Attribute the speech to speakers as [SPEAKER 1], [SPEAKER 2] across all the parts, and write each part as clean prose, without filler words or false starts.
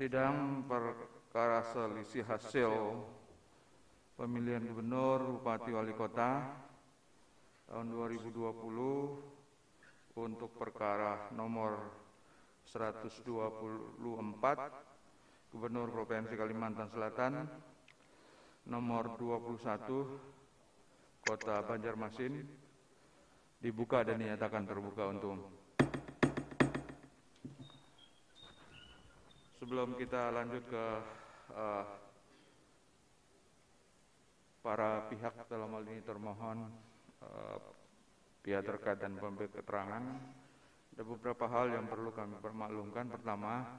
[SPEAKER 1] Sidang perkara selisih hasil pemilihan gubernur, bupati, wali kota tahun 2020 untuk perkara nomor 124 Gubernur Provinsi Kalimantan Selatan, nomor 21 Kota Banjarmasin dibuka dan dinyatakan terbuka untuk umum. Sebelum kita lanjut ke para pihak dalam hal ini termohon, pihak terkait dan pemberi keterangan, ada beberapa hal yang perlu kami permaklumkan. Pertama,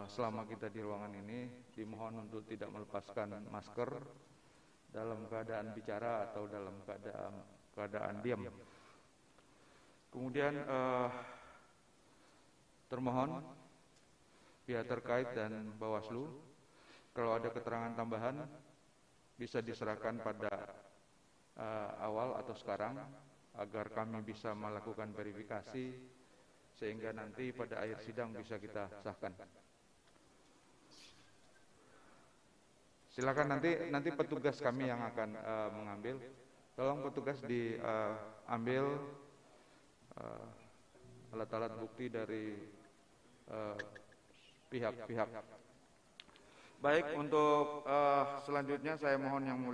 [SPEAKER 1] selama kita di ruangan ini dimohon untuk tidak melepaskan masker dalam keadaan bicara atau dalam keadaan diam. Kemudian termohon pihak terkait dan Bawaslu, kalau ada keterangan tambahan bisa diserahkan pada awal atau sekarang agar kami bisa melakukan verifikasi sehingga nanti pada akhir sidang bisa kita sahkan. Silakan nanti petugas kami yang akan mengambil. Tolong petugas diambil alat-alat bukti dari pihak-pihak. Baik, untuk selanjutnya saya mohon Yang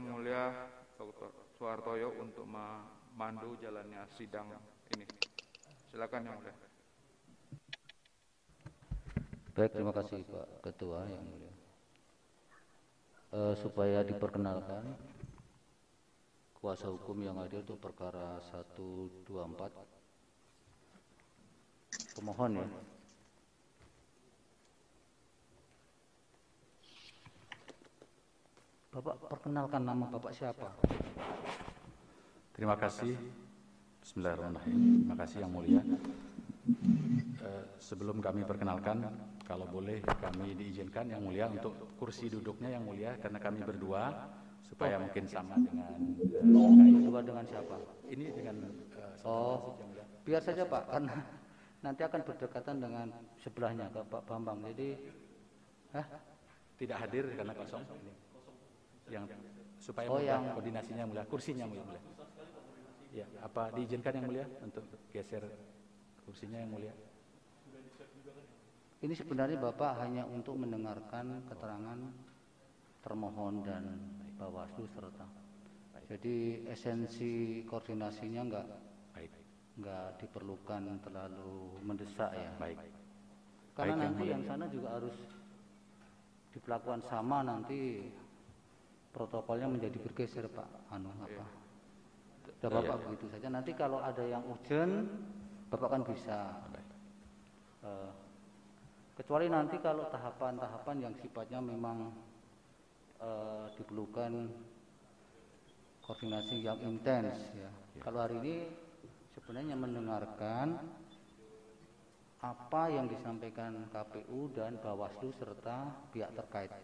[SPEAKER 1] Mulia Dr. Soehartoyo untuk memandu jalannya sidang ini. Silakan Yang Mulia.
[SPEAKER 2] Baik, terima kasih Pak Ketua Yang Mulia. Supaya diperkenalkan kuasa hukum yang hadir untuk perkara 124 pemohon ya. Bapak perkenalkan nama Bapak siapa?
[SPEAKER 3] Terima kasih. Bismillahirrahmanirrahim. Terima kasih Yang Mulia. Sebelum kami perkenalkan, kalau boleh kami diizinkan Yang Mulia untuk kursi duduknya Yang Mulia, karena kami berdua supaya mungkin sama dengan
[SPEAKER 2] Berdua dengan siapa?
[SPEAKER 3] ini dengan
[SPEAKER 2] Biar saja Pak, karena nanti akan berdekatan dengan sebelahnya ke Pak Bambang. Jadi
[SPEAKER 3] tidak hadir karena kosong ini. Yang supaya koordinasinya Mulia, kursinya Mulia. Ya, apa diizinkan Yang Mulia untuk geser kursinya Yang Mulia?
[SPEAKER 2] ini sebenarnya Bapak hanya untuk mendengarkan keterangan termohon dan Bawaslu serta. Jadi esensi koordinasinya enggak diperlukan terlalu mendesak ya.
[SPEAKER 3] Baik.
[SPEAKER 2] Karena
[SPEAKER 3] Baik,
[SPEAKER 2] nanti yang sana juga harus diperlakukan sama, nanti protokolnya menjadi bergeser Pak. Bapak begitu saja. Nanti kalau ada yang urgent, Bapak kan bisa. Kecuali nanti kalau tahapan-tahapan yang sifatnya memang diperlukan koordinasi yang intens ya. Kalau hari ini sebenarnya mendengarkan apa yang disampaikan KPU dan Bawaslu serta pihak terkait.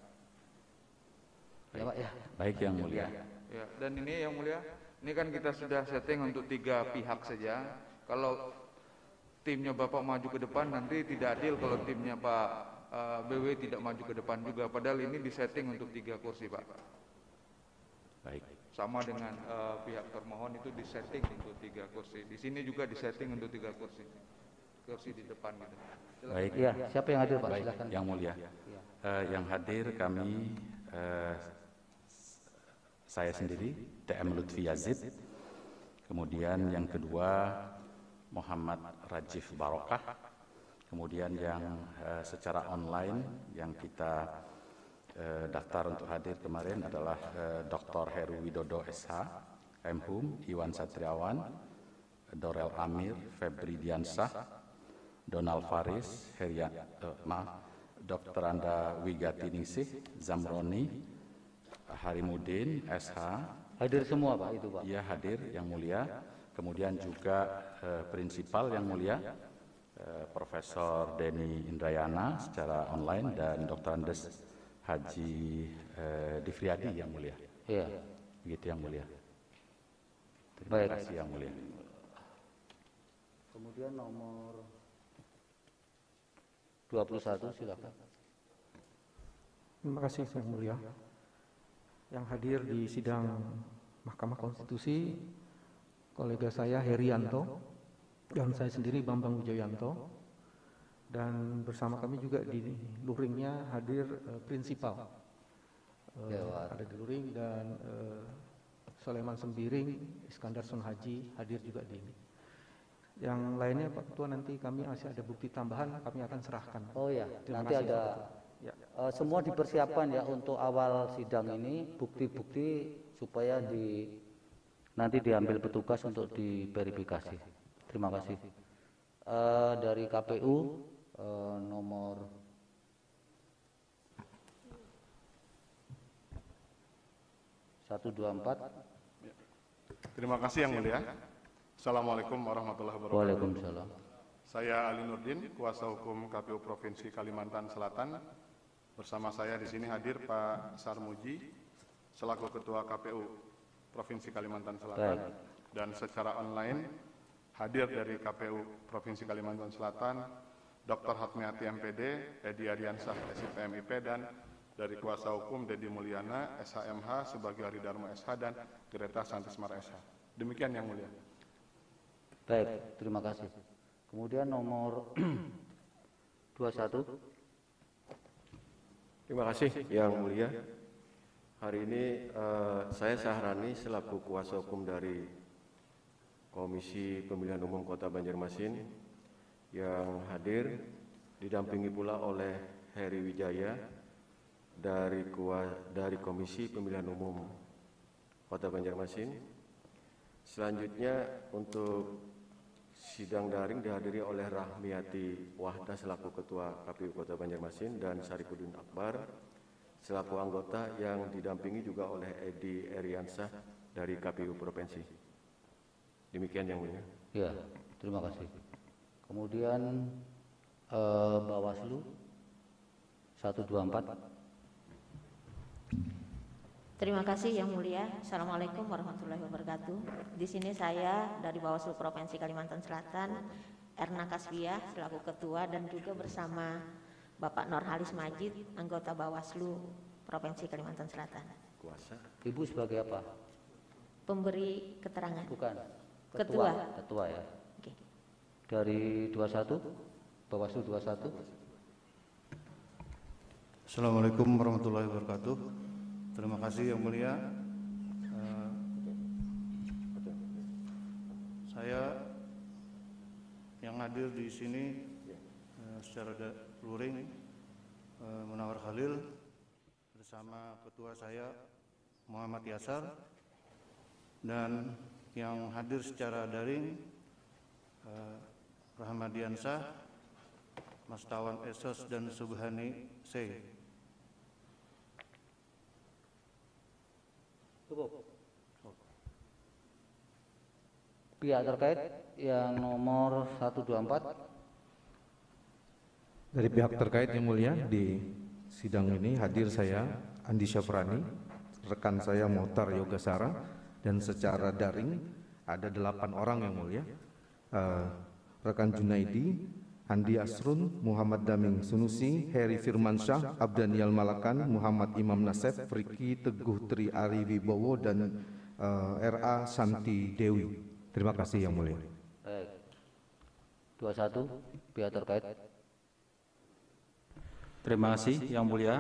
[SPEAKER 2] Ya Pak ya.
[SPEAKER 3] Baik Yang Mulia.
[SPEAKER 1] Ya, dan ini Yang Mulia, ini kan kita sudah setting untuk 3 pihak saja. Kalau timnya Bapak maju ke depan nanti tidak adil kalau timnya Pak BW tidak maju ke depan juga. Padahal ini disetting untuk 3 kursi Pak.
[SPEAKER 3] Baik.
[SPEAKER 1] Sama dengan pihak termohon itu disetting untuk 3 kursi. Di sini juga disetting untuk 3 kursi. Kursi di depan gitu. Silakan.
[SPEAKER 3] Baik.
[SPEAKER 2] Ya, siapa yang hadir Pak?
[SPEAKER 3] Baik,
[SPEAKER 2] Silakan.
[SPEAKER 3] Yang Mulia. Yang hadir kami saya sendiri, TM Lutfi Yazid. Kemudian yang kedua Muhammad Rajif Barokah. Kemudian yang secara online yang kita daftar untuk hadir kemarin adalah Dr. Heru Widodo SH, MHum, Iwan Satriawan, Dorel Amir, Febri Diansah, Donald Faris, Dr. Anda Wigati Ningsih, Zamroni, Harimudin SH.
[SPEAKER 2] Hadir semua Pak itu Pak?
[SPEAKER 3] Iya hadir Yang Mulia. Kemudian juga prinsipal Yang Mulia, Profesor Denny Indrayana secara online, dan Dr. Andes Haji Difriadi Yang Mulia.
[SPEAKER 2] Iya.
[SPEAKER 3] Begitu Yang Mulia. Terima
[SPEAKER 2] Baik.
[SPEAKER 3] kasih Yang Mulia.
[SPEAKER 2] Kemudian nomor 21 silakan.
[SPEAKER 4] Terima kasih Yang Mulia. Yang hadir di sidang Mahkamah Konstitusi, kolega saya Herianto dan saya sendiri Bambang Wijoyanto, dan bersama kami juga di luringnya hadir prinsipal ada di luring, dan Soleman Sembiring, Iskandar Sunhaji hadir juga di ini. Yang lainnya Pak Ketua, nanti kami masih ada bukti tambahan, kami akan serahkan.
[SPEAKER 2] Oh ya,
[SPEAKER 4] Terima
[SPEAKER 2] nanti
[SPEAKER 4] kasih,
[SPEAKER 2] ada
[SPEAKER 4] Ya.
[SPEAKER 2] semua dipersiapkan ya untuk awal sidang ini, bukti-bukti supaya nanti diambil petugas untuk diverifikasi. Terima kasih. Dari KPU nomor 124.
[SPEAKER 5] Terima kasih Yang Mulia. Assalamualaikum warahmatullahi wabarakatuh.
[SPEAKER 2] Waalaikumsalam.
[SPEAKER 5] Saya Ali Nurdin, kuasa hukum KPU Provinsi Kalimantan Selatan. Bersama saya di sini hadir Pak Sarmuji, selaku Ketua KPU Provinsi Kalimantan Selatan.
[SPEAKER 2] Baik.
[SPEAKER 5] Dan secara online hadir dari KPU Provinsi Kalimantan Selatan, Dr. Hatmiati MPD, Edi Ariansah SIP MIP, dan dari kuasa hukum Dedi Mulyana SHMH, Subagio Haridarmo SH, dan Greta Santismar SH. Demikian Yang Mulia.
[SPEAKER 2] Baik, terima kasih. Kemudian nomor 21.
[SPEAKER 6] Terima kasih Yang Mulia. Hari ini saya Sahrani selaku kuasa hukum dari Komisi Pemilihan Umum Kota Banjarmasin yang hadir, didampingi pula oleh Heri Wijaya dari Komisi Pemilihan Umum Kota Banjarmasin. Selanjutnya untuk sidang daring dihadiri oleh Rahmiati Wahda selaku Ketua KPU Kota Banjarmasin dan Saripudin Akbar selaku anggota, yang didampingi juga oleh Edi Ariansah dari KPU Provinsi. Demikian Yang Mulia.
[SPEAKER 2] Ya, terima kasih. Kemudian Bawaslu 124.
[SPEAKER 7] Terima kasih Yang Mulia. Assalamualaikum warahmatullahi wabarakatuh. Di sini saya dari Bawaslu Provinsi Kalimantan Selatan, Erna Kasbiah selaku Ketua, dan juga bersama Bapak Nurhalis Majid, anggota Bawaslu Provinsi Kalimantan Selatan.
[SPEAKER 6] Kuasa.
[SPEAKER 2] Ibu sebagai apa?
[SPEAKER 7] Pemberi keterangan.
[SPEAKER 2] Bukan.
[SPEAKER 7] Ketua.
[SPEAKER 2] Ketua ya.
[SPEAKER 7] Oke.
[SPEAKER 2] Dari 21, Bawaslu 21.
[SPEAKER 8] Assalamualaikum warahmatullahi wabarakatuh. Terima kasih Yang Mulia. Saya yang hadir di sini secara luring, Munawar Khalil bersama ketua saya Muhammad Yasar, dan yang hadir secara daring Rahmadiansah, Mas Tawan Esos, dan Subhani C.
[SPEAKER 2] Cukup. Pihak terkait yang nomor 124.
[SPEAKER 9] Dari pihak terkait Yang Mulia, di sidang ini hadir saya Andi Syafrani, rekan saya Mohtar Yogasara, dan secara daring ada 8 orang Yang Mulia. Rekan Junaidi, Andi Asrun, Muhammad Daming Sunusi, Heri Firmansyah, Abdanial Malakan, Muhammad Imam Nasef, Riki Teguh Tri Ari Wibowo, dan RA Santi Dewi. Terima kasih Yang Mulia.
[SPEAKER 2] Baik. 21, pihak terkait.
[SPEAKER 10] Terima kasih Yang Mulia.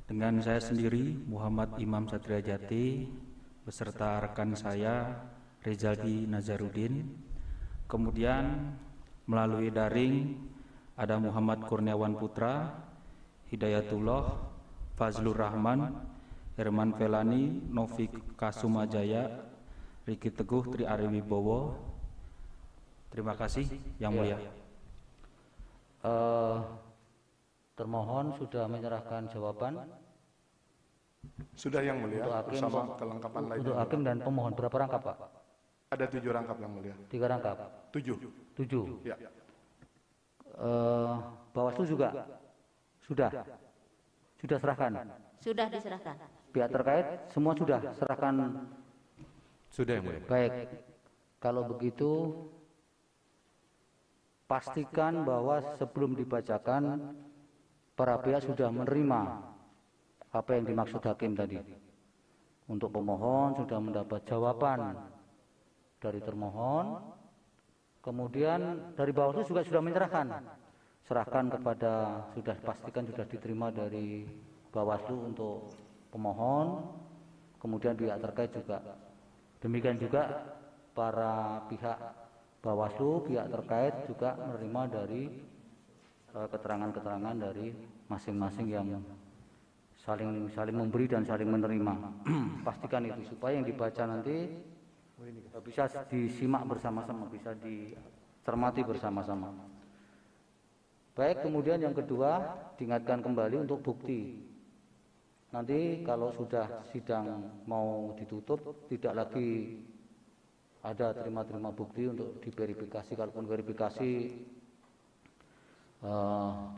[SPEAKER 10] Dengan saya sendiri Muhammad Imam Satria Jati beserta rekan saya Rezaldi Nazarudin. Kemudian melalui daring ada Muhammad Kurniawan Putra, Hidayatullah, Fazlur Rahman, Herman Velani, Novik Kasumajaya, Riki Teguh Tri Ari Wibowo. Terima kasih Yang Mulia.
[SPEAKER 2] Termohon sudah menyerahkan jawaban.
[SPEAKER 5] Sudah Yang Mulia,
[SPEAKER 2] Untuk hakim,
[SPEAKER 5] bersama kelengkapan lainnya.
[SPEAKER 2] Untuk hakim dan pemohon berapa rangkap Pak?
[SPEAKER 5] Ada 7 rangkap Yang Mulia.
[SPEAKER 2] 3 rangkap.
[SPEAKER 5] 7.
[SPEAKER 2] 7.
[SPEAKER 5] Ya.
[SPEAKER 2] Bawaslu juga sudah serahkan.
[SPEAKER 7] Sudah diserahkan.
[SPEAKER 2] Pihak terkait semua sudah serahkan.
[SPEAKER 9] Sudah Yang Mulia.
[SPEAKER 2] Baik. Kalau begitu pastikan bahwa sebelum dibacakan para pihak sudah menerima apa yang dimaksud hakim tadi. Untuk pemohon sudah mendapat jawaban dari termohon, kemudian dari Bawaslu juga sudah menyerahkan, serahkan kepada, sudah pastikan sudah diterima dari Bawaslu untuk pemohon, kemudian pihak terkait juga. Demikian juga para pihak Bawaslu, pihak terkait juga menerima dari keterangan-keterangan dari masing-masing yang saling memberi dan saling menerima. Pastikan itu supaya yang dibaca nanti bisa disimak bersama-sama, bisa dicermati bersama-sama. Baik, kemudian yang kedua, diingatkan kembali untuk bukti. Nanti kalau sudah sidang mau ditutup, tidak lagi ada terima-terima bukti untuk diverifikasi. Kalaupun verifikasi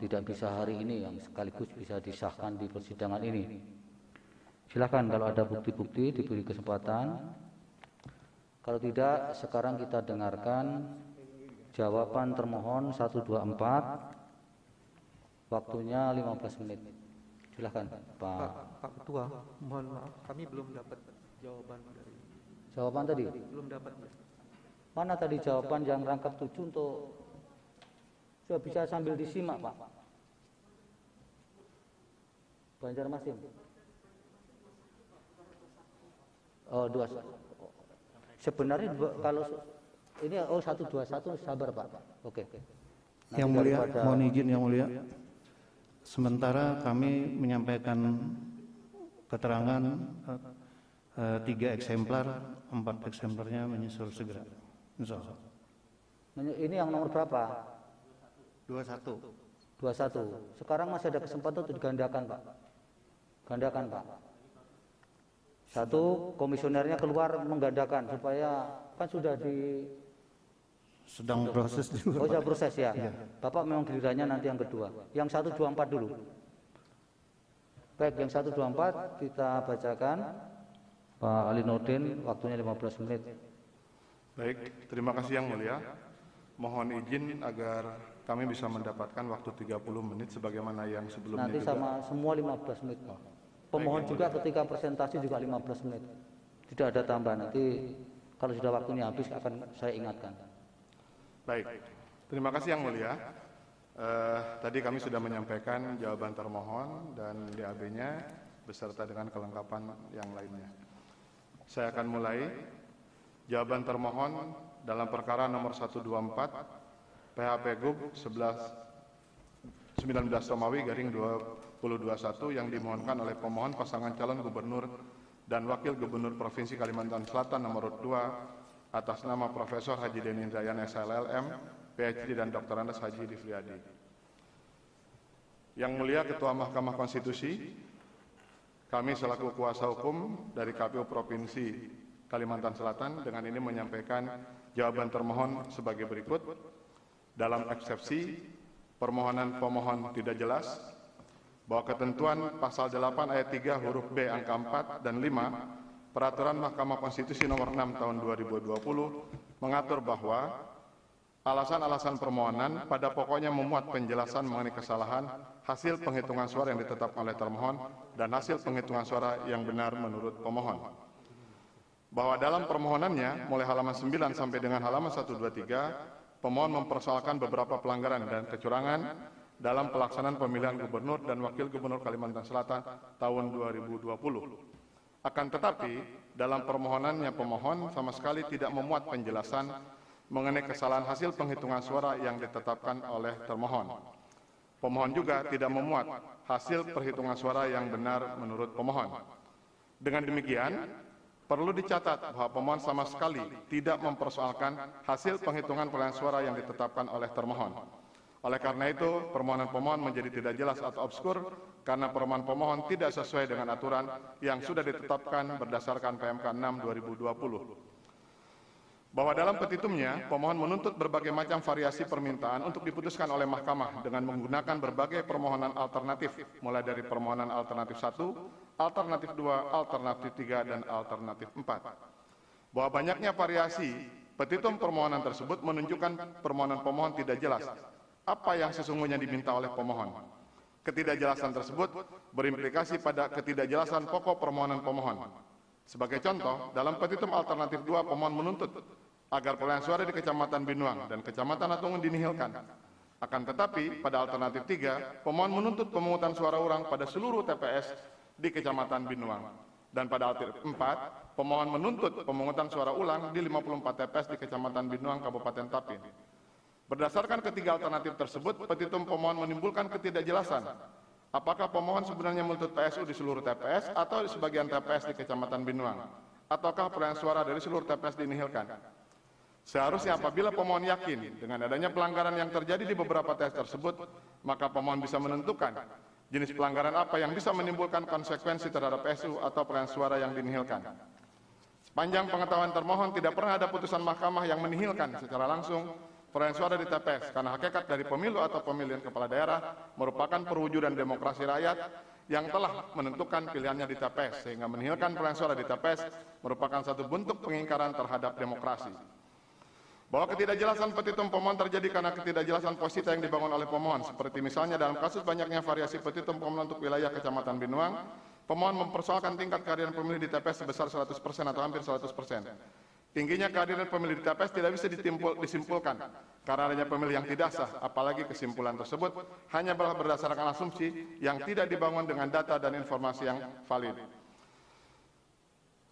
[SPEAKER 2] tidak bisa hari ini, yang sekaligus bisa disahkan di persidangan ini. Silakan kalau ada bukti-bukti diberi kesempatan. Kalau tidak, sekarang kita dengarkan jawaban termohon 124. Waktunya 15 menit. Silakan,
[SPEAKER 4] Pak Ketua, mohon maaf, kami belum dapat jawaban dari.
[SPEAKER 2] Jawaban tadi?
[SPEAKER 4] Belum dapat.
[SPEAKER 2] Mana tadi jawaban yang rangkap 7 untuk? Coba bisa sambil disimak, Pak. Banjarmasin. Oh, 2. Sebenarnya kalau ini 121 sabar, Pak. Oke. Nanti
[SPEAKER 8] yang mulia, mohon izin yang mulia. Sementara kami menyampaikan keterangan 3 eksemplar, 4 eksemplarnya menyusul segera. Insyaallah.
[SPEAKER 2] Ini yang nomor berapa? 21. Sekarang masih ada kesempatan untuk digandakan, Pak. Gandakan, Pak. 1, komisionernya keluar menggandakan supaya kan sudah
[SPEAKER 8] sedang proses juga.
[SPEAKER 2] Oh, sudah proses ya. Bapak memang gilirannya nanti yang kedua. Yang 124 dulu. Baik, yang 124 kita bacakan. Pak Ali Nurdin, waktunya 15 menit.
[SPEAKER 5] Baik, terima kasih yang mulia. Mohon izin agar kami bisa mendapatkan waktu 30 menit sebagaimana yang sebelumnya
[SPEAKER 2] nanti
[SPEAKER 5] juga.
[SPEAKER 2] sama semua 15 menit, Pak. Pemohon juga ketika presentasi juga 15 menit. Tidak ada tambahan. Nanti kalau sudah waktunya habis akan saya ingatkan.
[SPEAKER 5] Baik, terima kasih yang mulia. Tadi kami sudah menyampaikan jawaban termohon dan DAB-nya beserta dengan kelengkapan yang lainnya. Saya akan mulai. Jawaban termohon dalam perkara nomor 124 PHP Gub 19/2021 yang dimohonkan oleh pemohon pasangan calon gubernur dan wakil gubernur Provinsi Kalimantan Selatan nomor 2 atas nama Profesor Haji Deni Indrayana SLLM, PhD dan Dr. Andes Haji Difriadi. Yang mulia Ketua Mahkamah Konstitusi, kami selaku kuasa hukum dari KPU Provinsi Kalimantan Selatan dengan ini menyampaikan jawaban termohon sebagai berikut. Dalam eksepsi, permohonan pemohon tidak jelas bahwa ketentuan pasal 8 ayat 3 huruf B angka 4 dan 5 Peraturan Mahkamah Konstitusi nomor 6 tahun 2020 mengatur bahwa alasan-alasan permohonan pada pokoknya memuat penjelasan mengenai kesalahan hasil penghitungan suara yang ditetapkan oleh termohon dan hasil penghitungan suara yang benar menurut pemohon. Bahwa dalam permohonannya mulai halaman 9 sampai dengan halaman 123 pemohon mempersoalkan beberapa pelanggaran dan kecurangan dalam pelaksanaan pemilihan gubernur dan wakil gubernur Kalimantan Selatan tahun 2020. Akan tetapi, dalam permohonannya pemohon sama sekali tidak memuat penjelasan mengenai kesalahan hasil penghitungan suara yang ditetapkan oleh termohon. Pemohon juga tidak memuat hasil perhitungan suara yang benar menurut pemohon. Dengan demikian, perlu dicatat bahwa pemohon sama sekali tidak mempersoalkan hasil penghitungan perolehan suara yang ditetapkan oleh termohon. Oleh karena itu, permohonan pemohon menjadi tidak jelas atau obskur karena permohonan pemohon tidak sesuai dengan aturan yang sudah ditetapkan berdasarkan PMK 6 2020. Bahwa dalam petitumnya, pemohon menuntut berbagai macam variasi permintaan untuk diputuskan oleh mahkamah dengan menggunakan berbagai permohonan alternatif, mulai dari permohonan alternatif 1, alternatif 2, alternatif 3, dan alternatif 4. Bahwa banyaknya variasi Petitum permohonan tersebut menunjukkan permohonan pemohon tidak jelas apa yang sesungguhnya diminta oleh pemohon. Ketidakjelasan tersebut berimplikasi pada ketidakjelasan pokok permohonan pemohon. Sebagai contoh, dalam petitum alternatif 2 pemohon menuntut agar perolehan suara di Kecamatan Binuang dan Kecamatan Atungun dinihilkan. Akan tetapi, pada alternatif 3, pemohon menuntut pemungutan suara ulang pada seluruh TPS di Kecamatan Binuang. Dan pada alternatif 4, pemohon menuntut pemungutan suara ulang di 54 TPS di Kecamatan Binuang, Kabupaten Tapin. Berdasarkan ketiga alternatif tersebut, petitum pemohon menimbulkan ketidakjelasan. Apakah pemohon sebenarnya menuntut PSU di seluruh TPS atau di sebagian TPS di Kecamatan Binuang? Ataukah perolehan suara dari seluruh TPS dinihilkan? Seharusnya apabila pemohon yakin dengan adanya pelanggaran yang terjadi di beberapa TPS tersebut, maka pemohon bisa menentukan jenis pelanggaran apa yang bisa menimbulkan konsekuensi terhadap PSU atau perolehan suara yang dinihilkan. Sepanjang pengetahuan termohon, tidak pernah ada putusan mahkamah yang menihilkan secara langsung perolehan suara di TPS, karena hakikat dari pemilu atau pemilihan kepala daerah merupakan perwujudan demokrasi rakyat yang telah menentukan pilihannya di TPS, sehingga menihilkan perolehan suara di TPS merupakan satu bentuk pengingkaran terhadap demokrasi. Bahwa ketidakjelasan petitum pemohon terjadi karena ketidakjelasan posisi yang dibangun oleh pemohon, seperti misalnya dalam kasus banyaknya variasi petitum pemohon untuk wilayah Kecamatan Binuang, pemohon mempersoalkan tingkat kehadiran pemilih di TPS sebesar 100% atau hampir 100%. Tingginya kehadiran pemilih di TPS tidak bisa disimpulkan karena adanya pemilih yang tidak sah, apalagi kesimpulan tersebut hanya berdasarkan asumsi yang tidak dibangun dengan data dan informasi yang valid.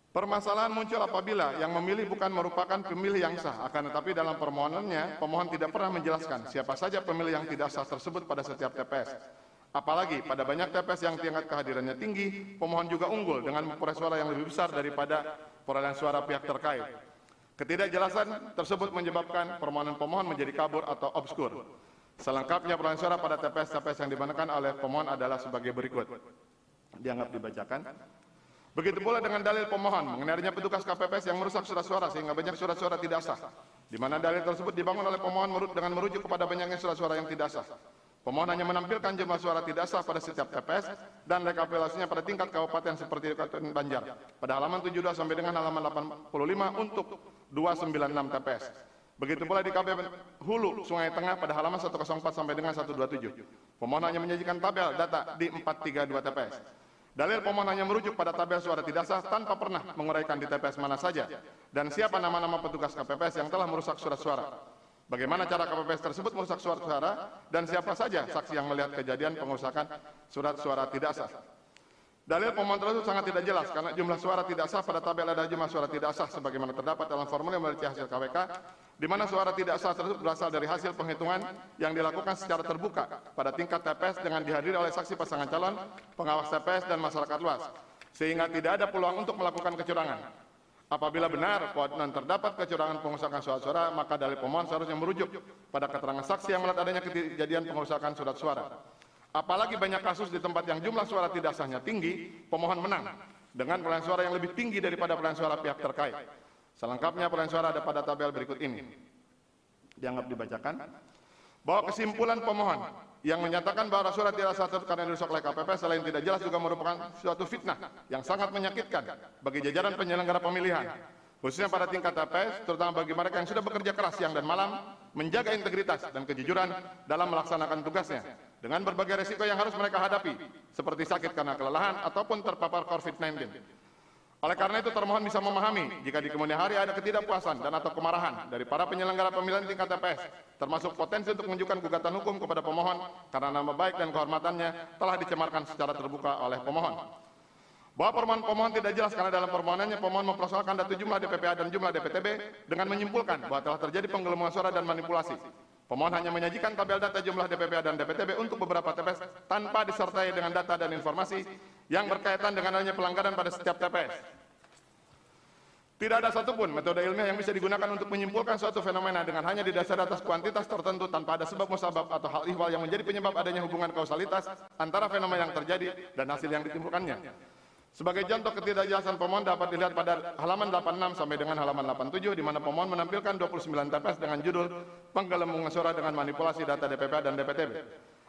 [SPEAKER 5] Permasalahan muncul apabila yang memilih bukan merupakan pemilih yang sah, akan tetapi dalam permohonannya, pemohon tidak pernah menjelaskan siapa saja pemilih yang tidak sah tersebut pada setiap TPS. Apalagi pada banyak TPS yang tingkat kehadirannya tinggi, pemohon juga unggul dengan memperoleh suara yang lebih besar daripada perolehan suara pihak terkait. Ketidakjelasan tersebut menyebabkan permohonan pemohon menjadi kabur atau obskur. Selengkapnya perolehan suara pada TPS-TPS yang dimenangkan oleh pemohon adalah sebagai berikut. Dianggap dibacakan. Begitu pula dengan dalil pemohon mengenai adanya petugas KPPS yang merusak surat suara sehingga banyak surat suara tidak sah, di mana dalil tersebut dibangun oleh pemohon dengan merujuk kepada banyaknya surat suara yang tidak sah. Pemohon hanya menampilkan jumlah suara tidak sah pada setiap TPS dan rekapitulasinya pada tingkat kabupaten seperti Kabupaten Banjar pada halaman 72 sampai dengan halaman 85 untuk 296 TPS. Begitu pula di KPP Hulu, Sungai Tengah pada halaman 104 sampai dengan 127. Pemohon hanya menyajikan tabel data di 432 TPS. Dalil pemohon hanya merujuk pada tabel suara tidak sah tanpa pernah menguraikan di TPS mana saja dan siapa nama-nama petugas KPPS yang telah merusak surat suara. Bagaimana cara KPPS tersebut merusak surat suara dan siapa saja saksi yang melihat kejadian pengerusakan surat suara tidak sah. Dalil pemohon tersebut sangat tidak jelas karena jumlah suara tidak sah pada tabel ada jumlah suara tidak sah sebagaimana terdapat dalam formulir meneliti hasil KWK, di mana suara tidak sah tersebut berasal dari hasil penghitungan yang dilakukan secara terbuka pada tingkat TPS dengan dihadiri oleh saksi pasangan calon, pengawas TPS dan masyarakat luas, sehingga tidak ada peluang untuk melakukan kecurangan. Apabila benar bahwa terdapat kecurangan pengerusakan surat suara, maka dalil pemohon seharusnya merujuk pada keterangan saksi yang melihat adanya kejadian pengerusakan surat suara. Apalagi banyak kasus di tempat yang jumlah suara tidak sahnya tinggi, pemohon menang dengan perolehan suara yang lebih tinggi daripada perolehan suara pihak terkait. Selengkapnya perolehan suara ada pada tabel berikut ini. Dianggap dibacakan. Bahwa kesimpulan pemohon yang menyatakan bahwa surat tidak sah karena dirusak oleh KPP selain tidak jelas juga merupakan suatu fitnah yang sangat menyakitkan bagi jajaran penyelenggara pemilihan, khususnya pada tingkat TPS, terutama bagi mereka yang sudah bekerja keras siang dan malam, menjaga integritas dan kejujuran dalam melaksanakan tugasnya, dengan berbagai resiko yang harus mereka hadapi, seperti sakit karena kelelahan ataupun terpapar COVID-19. Oleh karena itu termohon bisa memahami jika di kemudian hari ada ketidakpuasan dan atau kemarahan dari para penyelenggara pemilihan tingkat TPS, termasuk potensi untuk menunjukkan gugatan hukum kepada pemohon karena nama baik dan kehormatannya telah dicemarkan secara terbuka oleh pemohon. Bahwa permohonan pemohon tidak jelas karena dalam permohonannya pemohon mempersoalkan data jumlah DPPA dan jumlah DPTB dengan menyimpulkan bahwa telah terjadi penggelembungan suara dan manipulasi. Pemohon hanya menyajikan tabel data jumlah DPPA dan DPTB untuk beberapa TPS tanpa disertai dengan data dan informasi yang berkaitan dengan adanya pelanggaran pada setiap TPS. Tidak ada satupun metode ilmiah yang bisa digunakan untuk menyimpulkan suatu fenomena dengan hanya didasari atas kuantitas tertentu tanpa ada sebab musabab atau hal ihwal yang menjadi penyebab adanya hubungan kausalitas antara fenomena yang terjadi dan hasil yang ditimbulkannya. Sebagai contoh ketidakjelasan pemohon dapat dilihat pada halaman 86 sampai dengan halaman 87 di mana pemohon menampilkan 29 TPS dengan judul penggelembungan suara dengan manipulasi data DPPA dan DPTB.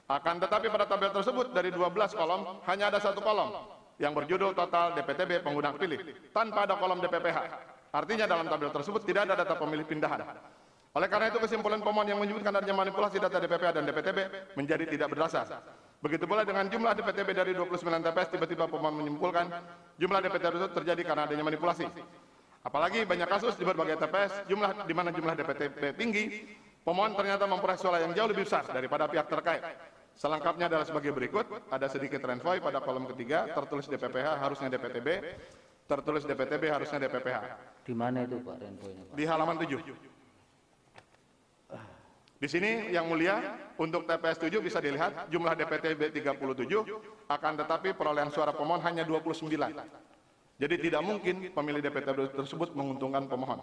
[SPEAKER 5] Akan tetapi pada tabel tersebut dari 12 kolom hanya ada satu kolom yang berjudul total DPTB pengguna pilih tanpa ada kolom DPPH. Artinya dalam tabel tersebut tidak ada data pemilih pindahan. Oleh karena itu kesimpulan pemohon yang menyebutkan adanya manipulasi data DPPA dan DPTB menjadi tidak berdasar. Begitu pula dengan jumlah DPTB dari 29 TPS, tiba-tiba pemohon menyimpulkan jumlah DPTB itu terjadi karena adanya manipulasi. Apalagi banyak kasus di berbagai TPS di mana jumlah DPTB tinggi, pemohon ternyata memperoleh suara yang jauh lebih besar daripada pihak terkait. Selengkapnya adalah sebagai berikut, ada sedikit renvoy pada kolom ketiga, tertulis DPPH harusnya DPTB, tertulis DPTB harusnya DPPH.
[SPEAKER 2] Di mana itu Pak renvoynya, Pak?
[SPEAKER 5] Di halaman 7. Di sini yang mulia, untuk TPS 7 bisa dilihat jumlah DPTB 37, akan tetapi perolehan suara pemohon hanya 29. Jadi tidak mungkin pemilih DPTB tersebut menguntungkan pemohon.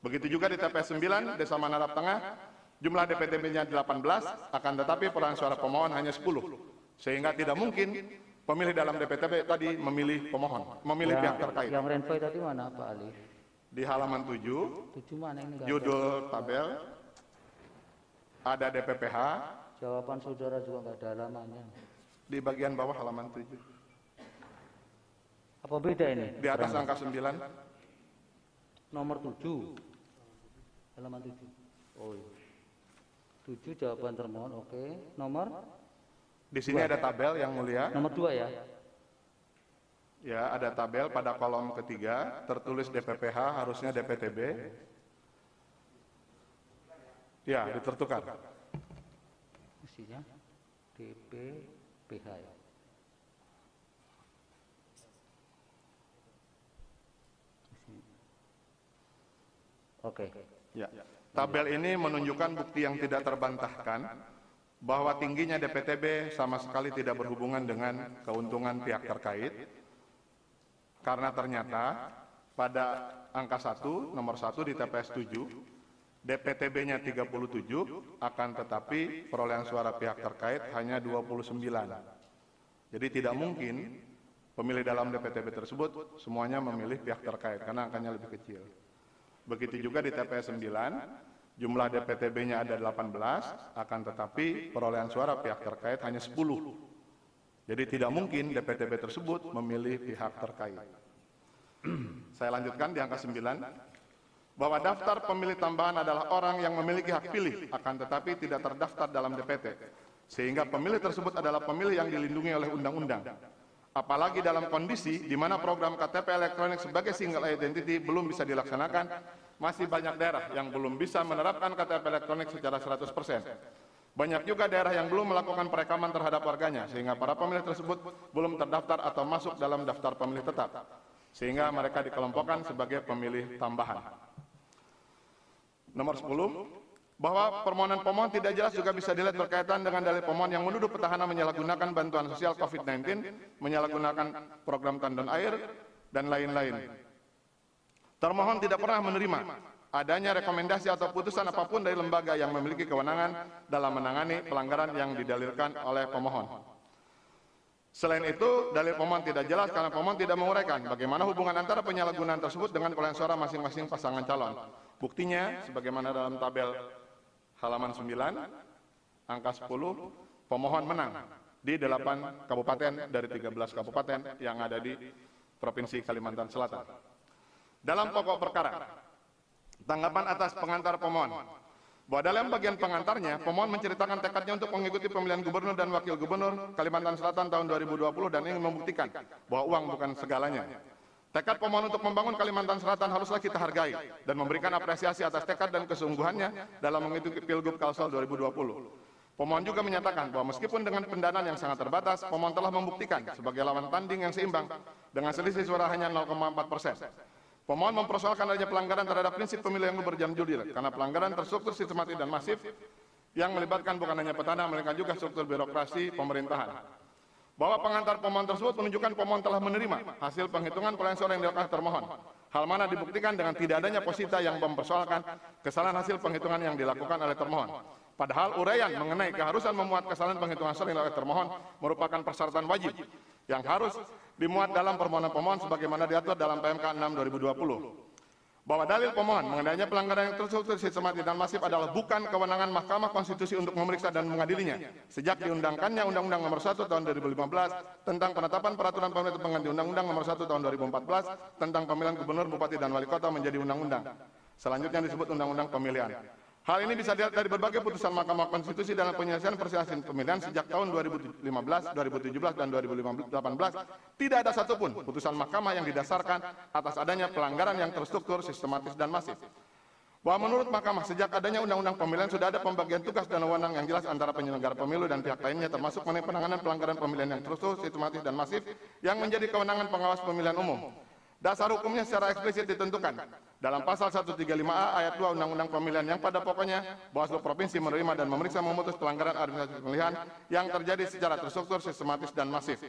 [SPEAKER 5] Begitu juga di TPS 9, Desa Manarap Tengah, jumlah DPTB-nya 18, akan tetapi perolehan suara pemohon hanya 10. Sehingga tidak mungkin pemilih dalam DPTB tadi memilih pemohon, memilih pihak terkait.
[SPEAKER 2] Yang renvoy tadi mana Pak Ali?
[SPEAKER 5] Di halaman 7,
[SPEAKER 2] 7 mana ini?
[SPEAKER 5] judul tabel, ada DPPH.
[SPEAKER 2] Jawaban saudara juga nggak ada halamannya.
[SPEAKER 5] Di bagian bawah halaman 7.
[SPEAKER 2] Apa beda ini?
[SPEAKER 5] Di atas angka 9.
[SPEAKER 2] Nomor 7. Halaman 7. Oh iya. 7 jawaban termohon, oke. Nomor?
[SPEAKER 5] Di sini ada tabel yang mulia.
[SPEAKER 2] Nomor 2 ya?
[SPEAKER 5] Ya, ada tabel pada kolom ketiga, tertulis DPPH harusnya DPTB. Ya, ditertukar.
[SPEAKER 2] Mestinya DPPH ya. Oke.
[SPEAKER 5] Ya. Tabel ini menunjukkan bukti yang tidak terbantahkan bahwa tingginya DPTB sama sekali tidak berhubungan dengan keuntungan pihak terkait. Karena ternyata pada angka 1, nomor 1 di TPS 7, DPTB-nya 37, akan tetapi perolehan suara pihak terkait hanya 29. Jadi tidak mungkin pemilih dalam DPTB tersebut semuanya memilih pihak terkait, karena angkanya lebih kecil. Begitu juga di TPS 9, jumlah DPTB-nya ada 18, akan tetapi perolehan suara pihak terkait hanya 10. Jadi tidak mungkin DPTB tersebut memilih pihak terkait. Saya lanjutkan di angka 9, bahwa daftar pemilih tambahan adalah orang yang memiliki hak pilih, akan tetapi tidak terdaftar dalam DPT, sehingga pemilih tersebut adalah pemilih yang dilindungi oleh undang-undang. Apalagi dalam kondisi di mana program KTP elektronik sebagai single identity belum bisa dilaksanakan, masih banyak daerah yang belum bisa menerapkan KTP elektronik secara 100%. Banyak juga daerah yang belum melakukan perekaman terhadap warganya, sehingga para pemilih tersebut belum terdaftar atau masuk dalam daftar pemilih tetap, sehingga mereka dikelompokkan sebagai pemilih tambahan. Nomor 10, bahwa permohonan pemohon tidak jelas juga bisa dilihat berkaitan dengan dalil pemohon yang menuduh petahana menyalahgunakan bantuan sosial COVID-19, menyalahgunakan program tandon air, dan lain-lain. Termohon tidak pernah menerima adanya rekomendasi atau putusan apapun dari lembaga yang memiliki kewenangan dalam menangani pelanggaran yang didalilkan oleh pemohon. Selain itu, dalil pemohon tidak jelas karena pemohon tidak menguraikan bagaimana hubungan antara penyalahgunaan tersebut dengan perolehan suara masing-masing pasangan calon. Buktinya, sebagaimana dalam tabel halaman 9, angka 10, pemohon menang di 8 kabupaten dari 13 kabupaten yang ada di Provinsi Kalimantan Selatan. Dalam pokok perkara, tanggapan atas pengantar pemohon, bahwa dalam bagian pengantarnya, pemohon menceritakan tekadnya untuk mengikuti pemilihan gubernur dan wakil gubernur Kalimantan Selatan tahun 2020 dan ingin membuktikan bahwa uang bukan segalanya. Tekad pemohon untuk membangun Kalimantan Selatan haruslah kita hargai dan memberikan apresiasi atas tekad dan kesungguhannya dalam mengikuti Pilgub Kalsel 2020. Pemohon juga menyatakan bahwa meskipun dengan pendanaan yang sangat terbatas, pemohon telah membuktikan sebagai lawan tanding yang seimbang dengan selisih suara hanya 0,4%. Pemohon mempersoalkan adanya pelanggaran terhadap prinsip pemilu yang berjam-judil karena pelanggaran terstruktur, sistematis dan masif yang melibatkan bukan hanya petahana melainkan juga struktur birokrasi pemerintahan. Bahwa pengantar pemohon tersebut menunjukkan pemohon telah menerima hasil penghitungan perolehan suara yang dilakukan termohon. Hal mana dibuktikan dengan tidak adanya posita yang mempersoalkan kesalahan hasil penghitungan yang dilakukan oleh termohon. Padahal uraian mengenai keharusan memuat kesalahan penghitungan suara yang dilakukan termohon merupakan persyaratan wajib yang harus dimuat dalam permohonan pemohon sebagaimana diatur dalam PMK 6/2020. bahwa dalil pemohon mengenainya pelanggaran yang terstruktur, sistematis, dan masif adalah bukan kewenangan Mahkamah Konstitusi untuk memeriksa dan mengadilinya. Sejak diundangkannya Undang-Undang Nomor 1 Tahun 2015 tentang penetapan peraturan pemerintah pengganti Undang-Undang Nomor 1 Tahun 2014 tentang pemilihan gubernur, bupati, dan wali kota menjadi undang-undang. Selanjutnya disebut Undang-Undang Pemilihan. Hal ini bisa dilihat dari berbagai putusan Mahkamah Konstitusi dalam penyelesaian perselisihan pemilihan sejak tahun 2015, 2017, dan 2018. Tidak ada satupun putusan Mahkamah yang didasarkan atas adanya pelanggaran yang terstruktur, sistematis, dan masif. Bahwa menurut Mahkamah, sejak adanya Undang-Undang Pemilihan sudah ada pembagian tugas dan wewenang yang jelas antara penyelenggara pemilu dan pihak lainnya, termasuk mengenai penanganan pelanggaran pemilihan yang terstruktur, sistematis, dan masif yang menjadi kewenangan pengawas pemilihan umum. Dasar hukumnya secara eksplisit ditentukan dalam pasal 135A ayat 2 Undang-Undang Pemilihan yang pada pokoknya Bawaslu Provinsi menerima dan memeriksa memutus pelanggaran administrasi pemilihan yang terjadi secara terstruktur, sistematis, dan masif.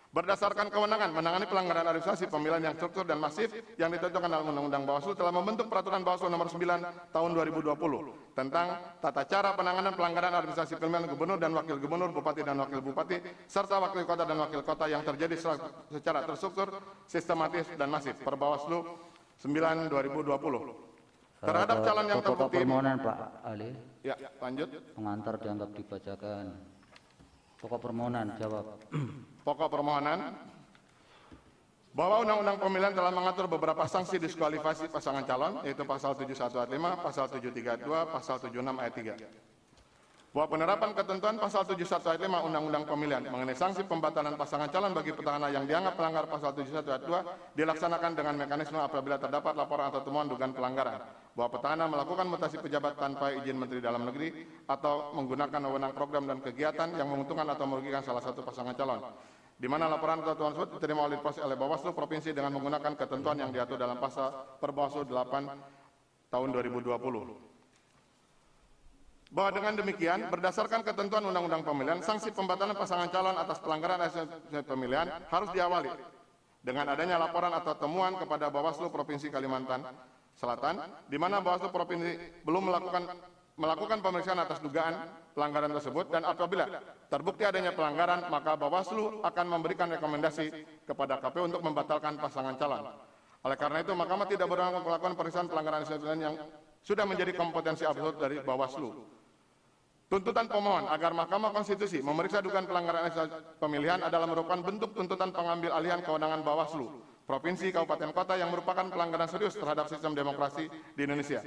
[SPEAKER 5] Berdasarkan kewenangan menangani pelanggaran administrasi pemilihan yang struktur dan masif yang ditentukan dalam Undang-Undang Bawaslu telah membentuk Peraturan Bawaslu Nomor 9 Tahun 2020 tentang tata cara penanganan pelanggaran administrasi pemilihan gubernur dan wakil gubernur, bupati dan wakil bupati, serta wakil kota dan wakil kota yang terjadi secara terstruktur, sistematis, dan masif. Per Bawaslu 9 2020. Terhadap calon yang terbukti.
[SPEAKER 2] Permohonan Pak Ali.
[SPEAKER 5] Ya, lanjut.
[SPEAKER 2] Pengantar dianggap dibacakan. Pokok permohonan jawab.
[SPEAKER 5] Pokok permohonan bahwa Undang-Undang Pemilihan telah mengatur beberapa sanksi diskualifikasi pasangan calon, yaitu pasal 71 ayat 5, pasal 732, pasal 76 ayat 3. Bahwa penerapan ketentuan pasal 71 ayat 5 Undang-Undang Pemilihan mengenai sanksi pembatalan pasangan calon bagi petahana yang dianggap melanggar pasal 71 ayat 2 dilaksanakan dengan mekanisme apabila terdapat laporan atau temuan dugaan pelanggaran. Bahwa petahana melakukan mutasi pejabat tanpa izin Menteri Dalam Negeri atau menggunakan wewenang program dan kegiatan yang menguntungkan atau merugikan salah satu pasangan calon. Di mana laporan atau temuan tersebut diterima oleh Bawaslu Provinsi dengan menggunakan ketentuan yang diatur dalam pasal per Bawaslu 8 tahun 2020. Bahwa dengan demikian, berdasarkan ketentuan Undang-Undang Pemilihan, sanksi pembatalan pasangan calon atas pelanggaran administrasi pemilihan harus diawali dengan adanya laporan atau temuan kepada Bawaslu Provinsi Kalimantan Selatan, di mana Bawaslu Provinsi belum melakukan pemeriksaan atas dugaan pelanggaran tersebut, dan apabila terbukti adanya pelanggaran, maka Bawaslu akan memberikan rekomendasi kepada KPU untuk membatalkan pasangan calon. Oleh karena itu, Mahkamah tidak berwenang melakukan pemeriksaan pelanggaran administrasi yang sudah menjadi kompetensi absolut dari Bawaslu. Tuntutan pemohon agar Mahkamah Konstitusi memeriksa dugaan pelanggaran pemilihan adalah merupakan bentuk tuntutan pengambil alihan kewenangan Bawaslu, provinsi, kabupaten, kota yang merupakan pelanggaran serius terhadap sistem demokrasi di Indonesia.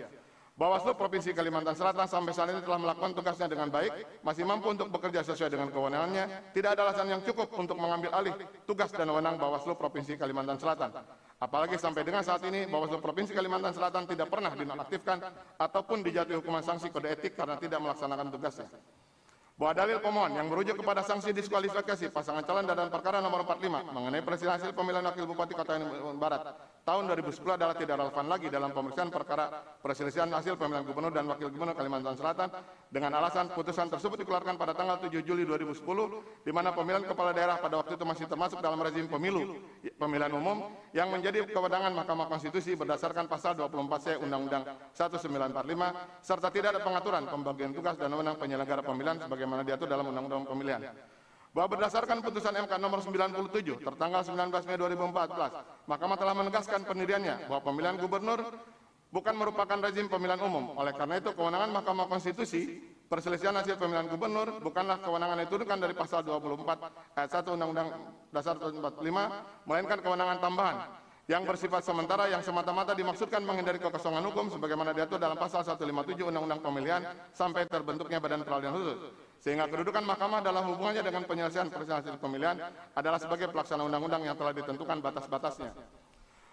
[SPEAKER 5] Bawaslu Provinsi Kalimantan Selatan sampai saat ini telah melakukan tugasnya dengan baik, masih mampu untuk bekerja sesuai dengan kewenangannya, tidak ada alasan yang cukup untuk mengambil alih tugas dan wewenang Bawaslu Provinsi Kalimantan Selatan. Apalagi sampai dengan saat ini, Bawaslu Provinsi Kalimantan Selatan tidak pernah dinonaktifkan ataupun dijatuhi hukuman sanksi kode etik karena tidak melaksanakan tugasnya. Bahwa dalil pemohon yang merujuk kepada sanksi diskualifikasi pasangan calon dalam perkara nomor 45 mengenai perselisihan hasil pemilihan wakil bupati Kota Barat tahun 2010 adalah tidak relevan lagi dalam pemeriksaan perkara perselisihan hasil pemilihan gubernur dan wakil gubernur Kalimantan Selatan dengan alasan putusan tersebut dikeluarkan pada tanggal 7 Juli 2010 di mana pemilihan kepala daerah pada waktu itu masih termasuk dalam rezim pemilihan umum yang menjadi kewenangan Mahkamah Konstitusi berdasarkan pasal 24C Undang-Undang 1945 serta tidak ada pengaturan pembagian tugas dan wewenang penyelenggara pemilihan sebagaimana diatur dalam Undang-Undang Pemilihan. Bahwa berdasarkan putusan MK nomor 97 tertanggal 19 Mei 2014, Mahkamah telah menegaskan pendiriannya bahwa pemilihan gubernur bukan merupakan rezim pemilihan umum. Oleh karena itu, kewenangan Mahkamah Konstitusi perselisihan hasil pemilihan gubernur bukanlah kewenangan yang diturunkan dari pasal 24 ayat 1 Undang-Undang Dasar 45, melainkan kewenangan tambahan yang bersifat sementara yang semata-mata dimaksudkan menghindari kekosongan hukum sebagaimana diatur dalam pasal 157 Undang-Undang Pemilihan sampai terbentuknya Badan Peradilan Khusus. Sehingga kedudukan Mahkamah dalam hubungannya dengan penyelesaian perselisihan hasil pemilihan adalah sebagai pelaksana undang-undang yang telah ditentukan batas-batasnya.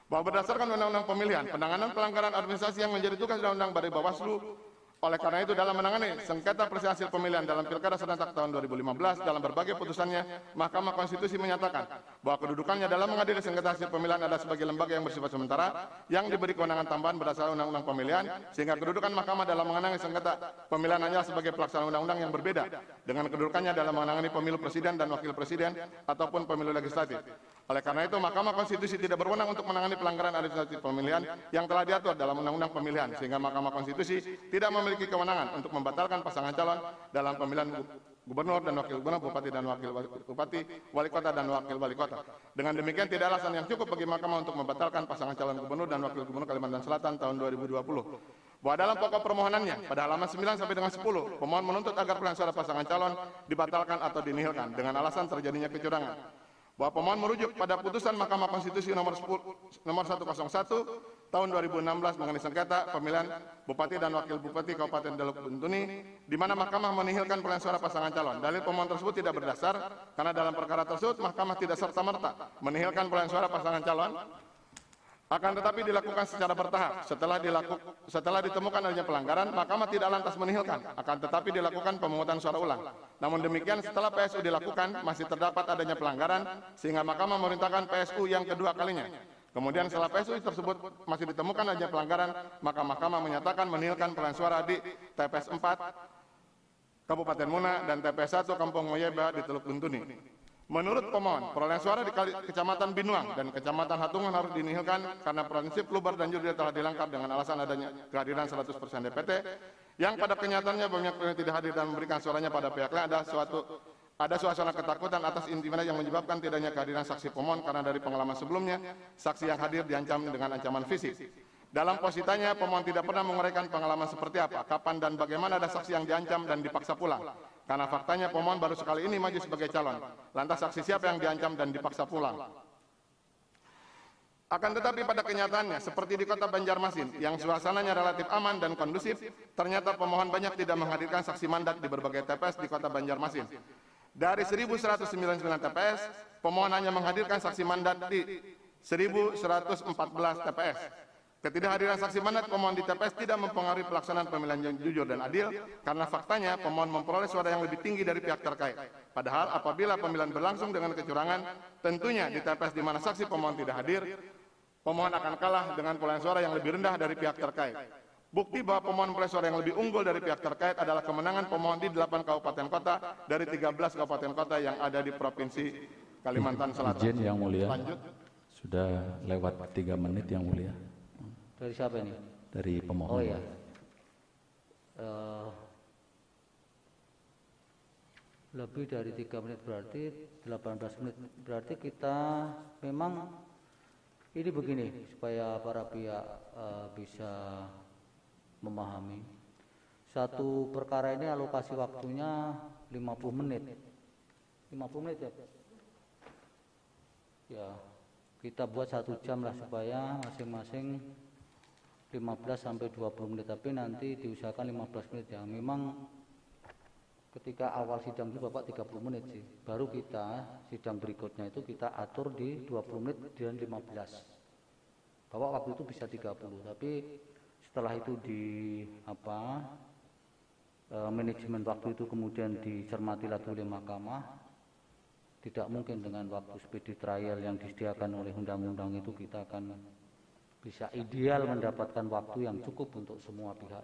[SPEAKER 5] Bahwa berdasarkan Undang-Undang Pemilihan, penanganan pelanggaran administrasi yang menjadi tugas undang-undang dari Bawaslu. Oleh karena itu, dalam menangani sengketa perselisihan hasil pemilihan dalam Pilkada serentak tahun 2015, dalam berbagai putusannya, Mahkamah Konstitusi menyatakan bahwa kedudukannya dalam mengadili sengketa hasil pemilihan adalah sebagai lembaga yang bersifat sementara, yang diberi kewenangan tambahan berdasarkan Undang-Undang Pemilihan, sehingga kedudukan Mahkamah dalam menangani sengketa pemilihan hanya sebagai pelaksana undang-undang yang berbeda dengan kedudukannya dalam menangani pemilu presiden dan wakil presiden ataupun pemilu legislatif. Oleh karena itu, Mahkamah Konstitusi tidak berwenang untuk menangani pelanggaran administratif pemilihan yang telah diatur dalam Undang-Undang Pemilihan, sehingga Mahkamah Konstitusi tidak memiliki memiliki kewenangan untuk membatalkan pasangan calon dalam pemilihan gubernur dan wakil gubernur, bupati dan wakil bupati, wali kota dan wakil wali kota. Dengan demikian tidak alasan yang cukup bagi Mahkamah untuk membatalkan pasangan calon gubernur dan wakil gubernur Kalimantan Selatan tahun 2020. Bahwa dalam pokok permohonannya pada halaman 9 sampai dengan 10, pemohon menuntut agar perolehan suara pasangan calon dibatalkan atau dinihilkan dengan alasan terjadinya kecurangan. Bahwa pemohon merujuk pada putusan Mahkamah Konstitusi nomor 101 tahun 2016 mengenai sengketa pemilihan bupati dan wakil bupati Kabupaten Teluk Bintuni, di mana Mahkamah menihilkan perolehan suara pasangan calon. Dalil pemohon tersebut tidak berdasar karena dalam perkara tersebut Mahkamah tidak serta-merta menihilkan perolehan suara pasangan calon, akan tetapi dilakukan secara bertahap. Setelah ditemukan adanya pelanggaran, Mahkamah tidak lantas menihilkan, akan tetapi dilakukan pemungutan suara ulang. Namun demikian, setelah PSU dilakukan, masih terdapat adanya pelanggaran, sehingga Mahkamah memerintahkan PSU yang kedua kalinya. Kemudian setelah PSU tersebut masih ditemukan adanya pelanggaran, maka Mahkamah menyatakan menihilkan perolehan suara di TPS 4 Kabupaten Muna dan TPS 1 Kampung Moyeba di Teluk Bintuni. Menurut pemohon, perolehan suara di Kecamatan Binuang dan Kecamatan Hatungan harus dinihilkan karena prinsip luber dan jurdil telah dilanggar dengan alasan adanya kehadiran 100% DPT yang pada kenyataannya banyak yang tidak hadir dan memberikan suaranya pada pihak lain. Ada suasana ketakutan atas intimidasi yang menyebabkan tidaknya kehadiran saksi pemohon karena dari pengalaman sebelumnya saksi yang hadir diancam dengan ancaman fisik. Dalam positanya, pemohon tidak pernah menguraikan pengalaman seperti apa, kapan dan bagaimana ada saksi yang diancam dan dipaksa pulang. Karena faktanya pemohon baru sekali ini maju sebagai calon. Lantas saksi siapa yang diancam dan dipaksa pulang? Akan tetapi pada kenyataannya, seperti di kota Banjarmasin, yang suasananya relatif aman dan kondusif, ternyata pemohon banyak tidak menghadirkan saksi mandat di berbagai TPS di kota Banjarmasin. Dari 1.199 TPS, pemohon hanya menghadirkan saksi mandat di 1.114 TPS. Ketidakhadiran saksi mandat pemohon di TPS tidak mempengaruhi pelaksanaan pemilihan yang jujur dan adil, karena faktanya pemohon memperoleh suara yang lebih tinggi dari pihak terkait. Padahal apabila pemilihan berlangsung dengan kecurangan, tentunya di TPS di mana saksi pemohon tidak hadir, pemohon akan kalah dengan perolehan suara yang lebih rendah dari pihak terkait. Bukti bahwa pemohon memperoleh suara yang lebih unggul dari pihak terkait adalah kemenangan pemohon di 8 kabupaten kota dari 13 kabupaten kota yang ada di Provinsi Kalimantan Selatan.
[SPEAKER 3] Izin yang mulia.
[SPEAKER 5] Lanjut.
[SPEAKER 3] Sudah lewat 3 menit yang mulia.
[SPEAKER 2] Dari siapa ini?
[SPEAKER 3] Dari pemohon.
[SPEAKER 2] Oh ya. Lebih dari 3 menit berarti 18 menit. Berarti kita memang ini begini supaya para pihak bisa memahami. Satu perkara ini alokasi waktunya 50 menit. 50 menit ya. Ya, kita buat 1 jam lah supaya masing-masing 15 sampai 20 menit, tapi nanti diusahakan 15 menit ya. Memang ketika awal sidang itu Bapak 30 menit sih. Baru kita sidang berikutnya itu kita atur di 20 menit dan 15. Bapak waktu itu bisa 30, tapi setelah itu manajemen waktu itu kemudian dicermati lagi oleh Mahkamah. Tidak mungkin dengan waktu speedy trial yang disediakan oleh undang-undang itu kita akan bisa ideal mendapatkan waktu yang cukup untuk semua pihak.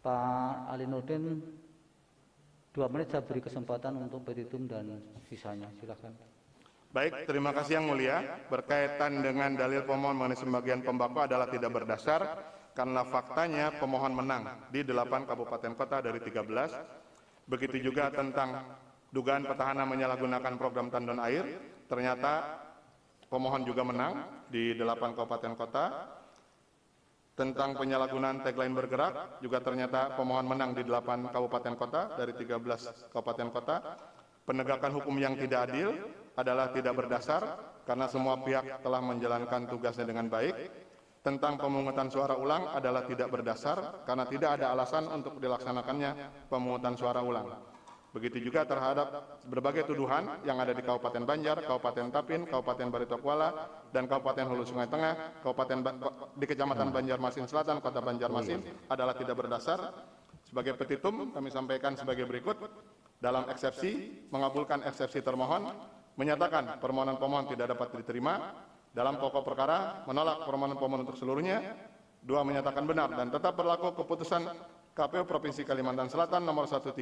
[SPEAKER 2] Pak Alinuddin, 2 menit saya beri kesempatan untuk petitum dan sisanya, silakan.
[SPEAKER 5] Baik, terima kasih yang mulia. Berkaitan dengan dalil pemohon mengenai sebagian pembako adalah tidak berdasar karena faktanya pemohon menang di 8 kabupaten kota dari 13. Begitu juga tentang dugaan petahana menyalahgunakan program tandon air, ternyata pemohon juga menang di 8 kabupaten kota. Tentang penyalahgunaan tagline bergerak, juga ternyata pemohon menang di 8 kabupaten kota dari 13 kabupaten kota. Penegakan hukum yang tidak adil adalah tidak berdasar karena semua pihak telah menjalankan tugasnya dengan baik. Tentang pemungutan suara ulang adalah tidak berdasar karena tidak ada alasan untuk dilaksanakannya pemungutan suara ulang. Begitu juga terhadap berbagai tuduhan yang ada di Kabupaten Banjar, Kabupaten Tapin, Kabupaten Barito Kuala, dan Kabupaten Hulu Sungai Tengah, di Kecamatan Banjarmasin Selatan, Kota Banjarmasin adalah tidak berdasar. Sebagai petitum kami sampaikan sebagai berikut. Dalam eksepsi, mengabulkan eksepsi termohon, menyatakan permohonan pemohon tidak dapat diterima. Dalam pokok perkara, menolak permohonan pemohon untuk seluruhnya. 2, menyatakan benar dan tetap berlaku keputusan KPU Provinsi Kalimantan Selatan nomor 134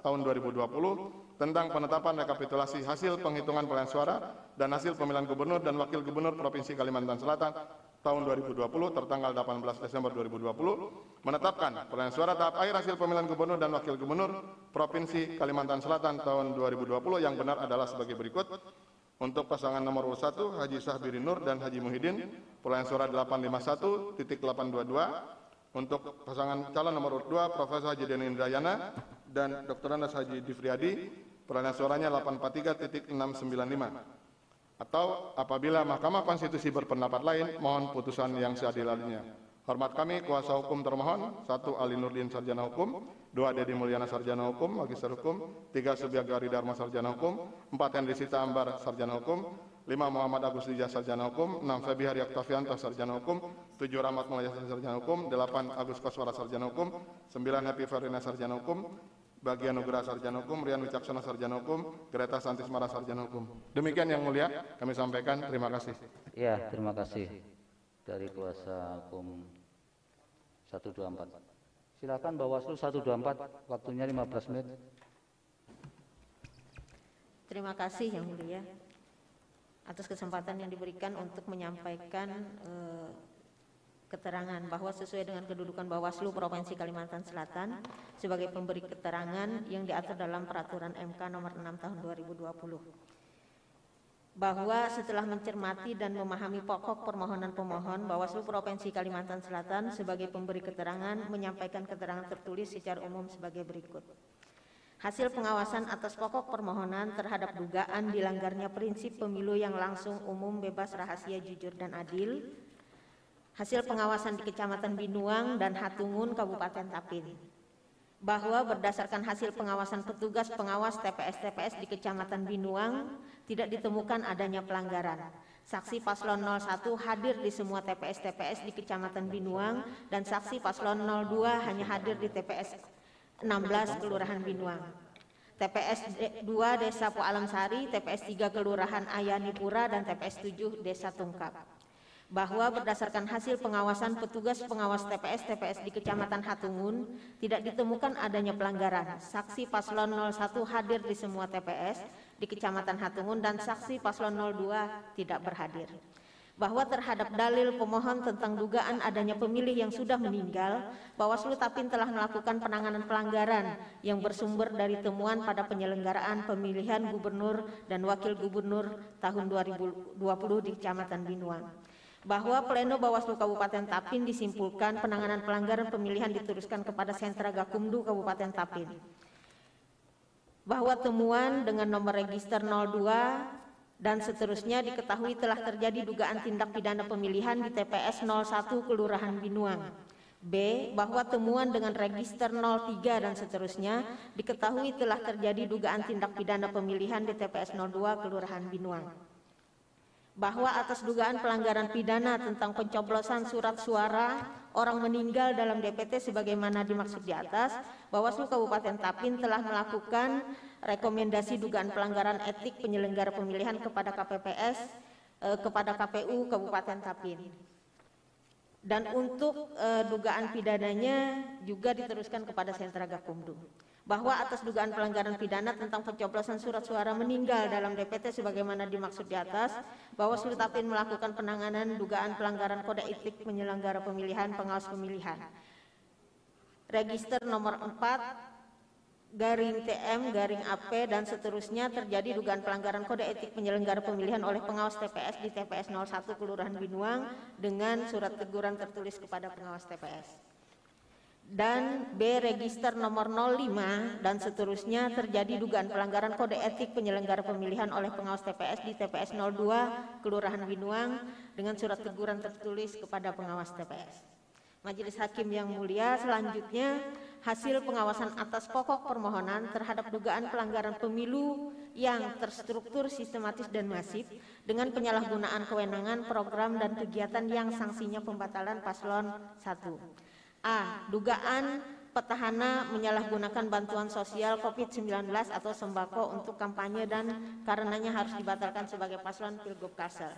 [SPEAKER 5] tahun 2020 tentang penetapan rekapitulasi hasil penghitungan perolehan suara dan hasil pemilihan gubernur dan wakil gubernur Provinsi Kalimantan Selatan tahun 2020 tertanggal 18 Desember 2020 menetapkan perolehan suara tahap akhir hasil pemilihan gubernur dan wakil gubernur Provinsi Kalimantan Selatan tahun 2020 yang benar adalah sebagai berikut. Untuk pasangan nomor urut 1 Haji Syahbiri Nur dan Haji Muhyiddin perolehan suara 851.822. Untuk pasangan calon nomor urut 2 Profesor Haji Deni Indrayana dan Dr. Andes Haji Difriadi perolehan suaranya 843.695. Atau apabila Mahkamah Konstitusi berpendapat lain, mohon putusan yang seadil-adilnya. Hormat kami, kuasa hukum termohon, 1 Ali Nurdin Sarjana Hukum, 2 Dedi Mulyana Sarjana Hukum, Magister Hukum, 3 Subiagari Dharma Sarjana Hukum, 4 Henry Sita Ambar Sarjana Hukum, 5 Muhammad Agus Dija Sarjana Hukum, 6 Febi Hari Oktavianto Sarjana Hukum, 7 Rahmat Mulya Sarjana Hukum, 8 Agus Koswara Sarjana Hukum, 9 Happy Farina Sarjana Hukum, Bagian Nugraha Sarjana Hukum, Rian Wicaksono Sarjana Hukum, Greta Santismara Sarjana Hukum. Demikian yang mulia kami sampaikan. Terima kasih.
[SPEAKER 2] Ya, terima kasih dari kuasa hukum 124. Silakan Bawaslu 124, waktunya 15 menit.
[SPEAKER 7] Terima kasih yang mulia atas kesempatan yang diberikan untuk menyampaikan keterangan bahwa sesuai dengan kedudukan Bawaslu Provinsi Kalimantan Selatan sebagai pemberi keterangan yang diatur dalam Peraturan MK Nomor 6 Tahun 2020, bahwa setelah mencermati dan memahami pokok permohonan pemohon, Bawaslu Provinsi Kalimantan Selatan sebagai pemberi keterangan menyampaikan keterangan tertulis secara umum sebagai berikut. Hasil pengawasan atas pokok permohonan terhadap dugaan dilanggarnya prinsip pemilu yang langsung, umum, bebas, rahasia, jujur, dan adil. Hasil pengawasan di Kecamatan Binuang dan Hatungun, Kabupaten Tapin. Bahwa berdasarkan hasil pengawasan petugas pengawas TPS-TPS di Kecamatan Binuang tidak ditemukan adanya pelanggaran. Saksi Paslon 01 hadir di semua TPS-TPS di Kecamatan Binuang dan saksi Paslon 02 hanya hadir di TPS 16 Kelurahan Binuang. TPS 2 Desa Po Alam Sari, TPS 3 Kelurahan Ayanipura, dan TPS 7 Desa Tungkap. Bahwa berdasarkan hasil pengawasan petugas pengawas TPS-TPS di Kecamatan Hatungun tidak ditemukan adanya pelanggaran. Saksi Paslon 01 hadir di semua TPS di Kecamatan Hatungun dan saksi Paslon 02 tidak berhadir. Bahwa terhadap dalil pemohon tentang dugaan adanya pemilih yang sudah meninggal, Bawaslu Tapin telah melakukan penanganan pelanggaran yang bersumber dari temuan pada penyelenggaraan pemilihan gubernur dan wakil gubernur tahun 2020 di Kecamatan Binuang. Bahwa Pleno Bawaslu Kabupaten Tapin disimpulkan penanganan pelanggaran pemilihan diteruskan kepada Sentra Gakumdu Kabupaten Tapin. Bahwa temuan dengan nomor register 02 dan seterusnya diketahui telah terjadi dugaan tindak pidana pemilihan di TPS 01 Kelurahan Binuang. B. Bahwa temuan dengan register 03 dan seterusnya diketahui telah terjadi dugaan tindak pidana pemilihan di TPS 02 Kelurahan Binuang. Bahwa atas dugaan pelanggaran pidana tentang pencoblosan surat suara orang meninggal dalam DPT sebagaimana dimaksud di atas, Bawaslu Kabupaten Tapin telah melakukan rekomendasi dugaan pelanggaran etik penyelenggara pemilihan kepada KPPS, kepada KPU Kabupaten Tapin. Dan untuk dugaan pidananya juga diteruskan kepada Sentra Gakumdu. Bahwa atas dugaan pelanggaran pidana tentang pencoblosan surat suara meninggal dalam DPT sebagaimana dimaksud di atas, Bawaslu Tapin melakukan penanganan dugaan pelanggaran kode etik penyelenggara pemilihan pengawas pemilihan. Register nomor 4 /TM/AP dan seterusnya terjadi dugaan pelanggaran kode etik penyelenggara pemilihan oleh pengawas TPS di TPS 01 Kelurahan Binuang dengan surat teguran tertulis kepada pengawas TPS. Dan B. Register nomor 05 dan seterusnya terjadi dugaan pelanggaran kode etik penyelenggara pemilihan oleh pengawas TPS di TPS 02 Kelurahan Binuang dengan surat teguran tertulis kepada pengawas TPS. Majelis Hakim yang mulia, selanjutnya hasil pengawasan atas pokok permohonan terhadap dugaan pelanggaran pemilu yang terstruktur, sistematis, dan masif dengan penyalahgunaan kewenangan, program, dan kegiatan yang sanksinya pembatalan paslon 1. A. Dugaan petahana menyalahgunakan bantuan sosial COVID-19 atau sembako untuk kampanye dan karenanya harus dibatalkan sebagai paslon Pilgub Kalsel.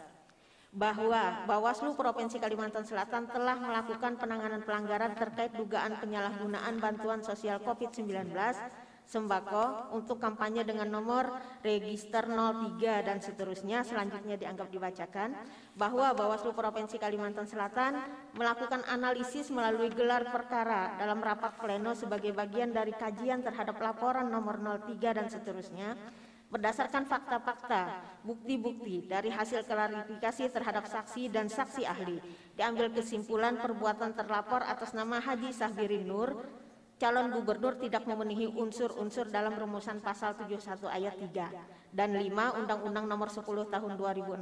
[SPEAKER 7] Bahwa Bawaslu Provinsi Kalimantan Selatan telah melakukan penanganan pelanggaran terkait dugaan penyalahgunaan bantuan sosial COVID-19 sembako untuk kampanye dengan nomor register 03 dan seterusnya selanjutnya dianggap dibacakan, bahwa Bawaslu Provinsi Kalimantan Selatan melakukan analisis melalui gelar perkara dalam rapat pleno sebagai bagian dari kajian terhadap laporan nomor 03 dan seterusnya berdasarkan fakta-fakta, bukti-bukti dari hasil klarifikasi terhadap saksi dan saksi ahli, diambil kesimpulan perbuatan terlapor atas nama Haji Sahbirin Nur, calon gubernur tidak memenuhi unsur-unsur dalam rumusan pasal 71 ayat 3 dan 5 Undang-Undang nomor 10 tahun 2016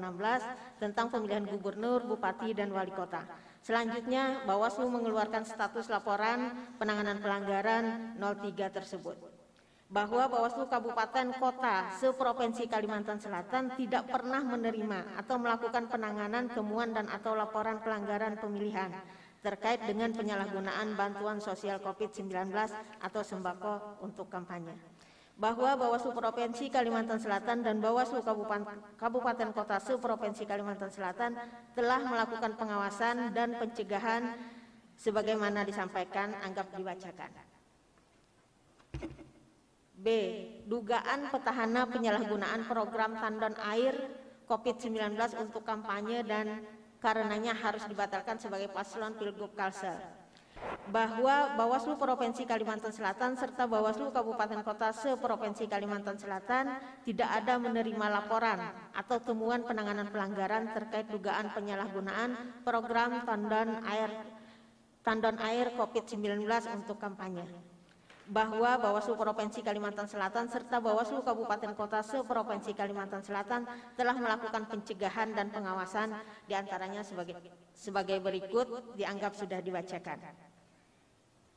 [SPEAKER 7] tentang pemilihan gubernur, bupati, dan wali kota. Selanjutnya, Bawaslu mengeluarkan status laporan penanganan pelanggaran 03 tersebut. Bahwa Bawaslu Kabupaten Kota se-Provinsi Kalimantan Selatan tidak pernah menerima atau melakukan penanganan temuan dan atau laporan pelanggaran pemilihan terkait dengan penyalahgunaan bantuan sosial COVID-19 atau sembako untuk kampanye. Bahwa Bawaslu Provinsi Kalimantan Selatan dan Bawaslu Kabupaten Kota se-Provinsi Kalimantan Selatan telah melakukan pengawasan dan pencegahan sebagaimana disampaikan, anggap dibacakan. B. Dugaan petahana penyalahgunaan program tandon air COVID-19 untuk kampanye dan karenanya harus dibatalkan sebagai paslon Pilgub Kalsel. Bahwa Bawaslu Provinsi Kalimantan Selatan serta Bawaslu Kabupaten Kota se-Provinsi Kalimantan Selatan tidak ada menerima laporan atau temuan penanganan pelanggaran terkait dugaan penyalahgunaan program tandon air COVID-19 untuk kampanye. Bahwa Bawaslu Provinsi Kalimantan Selatan serta Bawaslu Kabupaten Kota se-Provinsi Kalimantan Selatan telah melakukan pencegahan dan pengawasan diantaranya sebagai berikut, dianggap sudah dibacakan.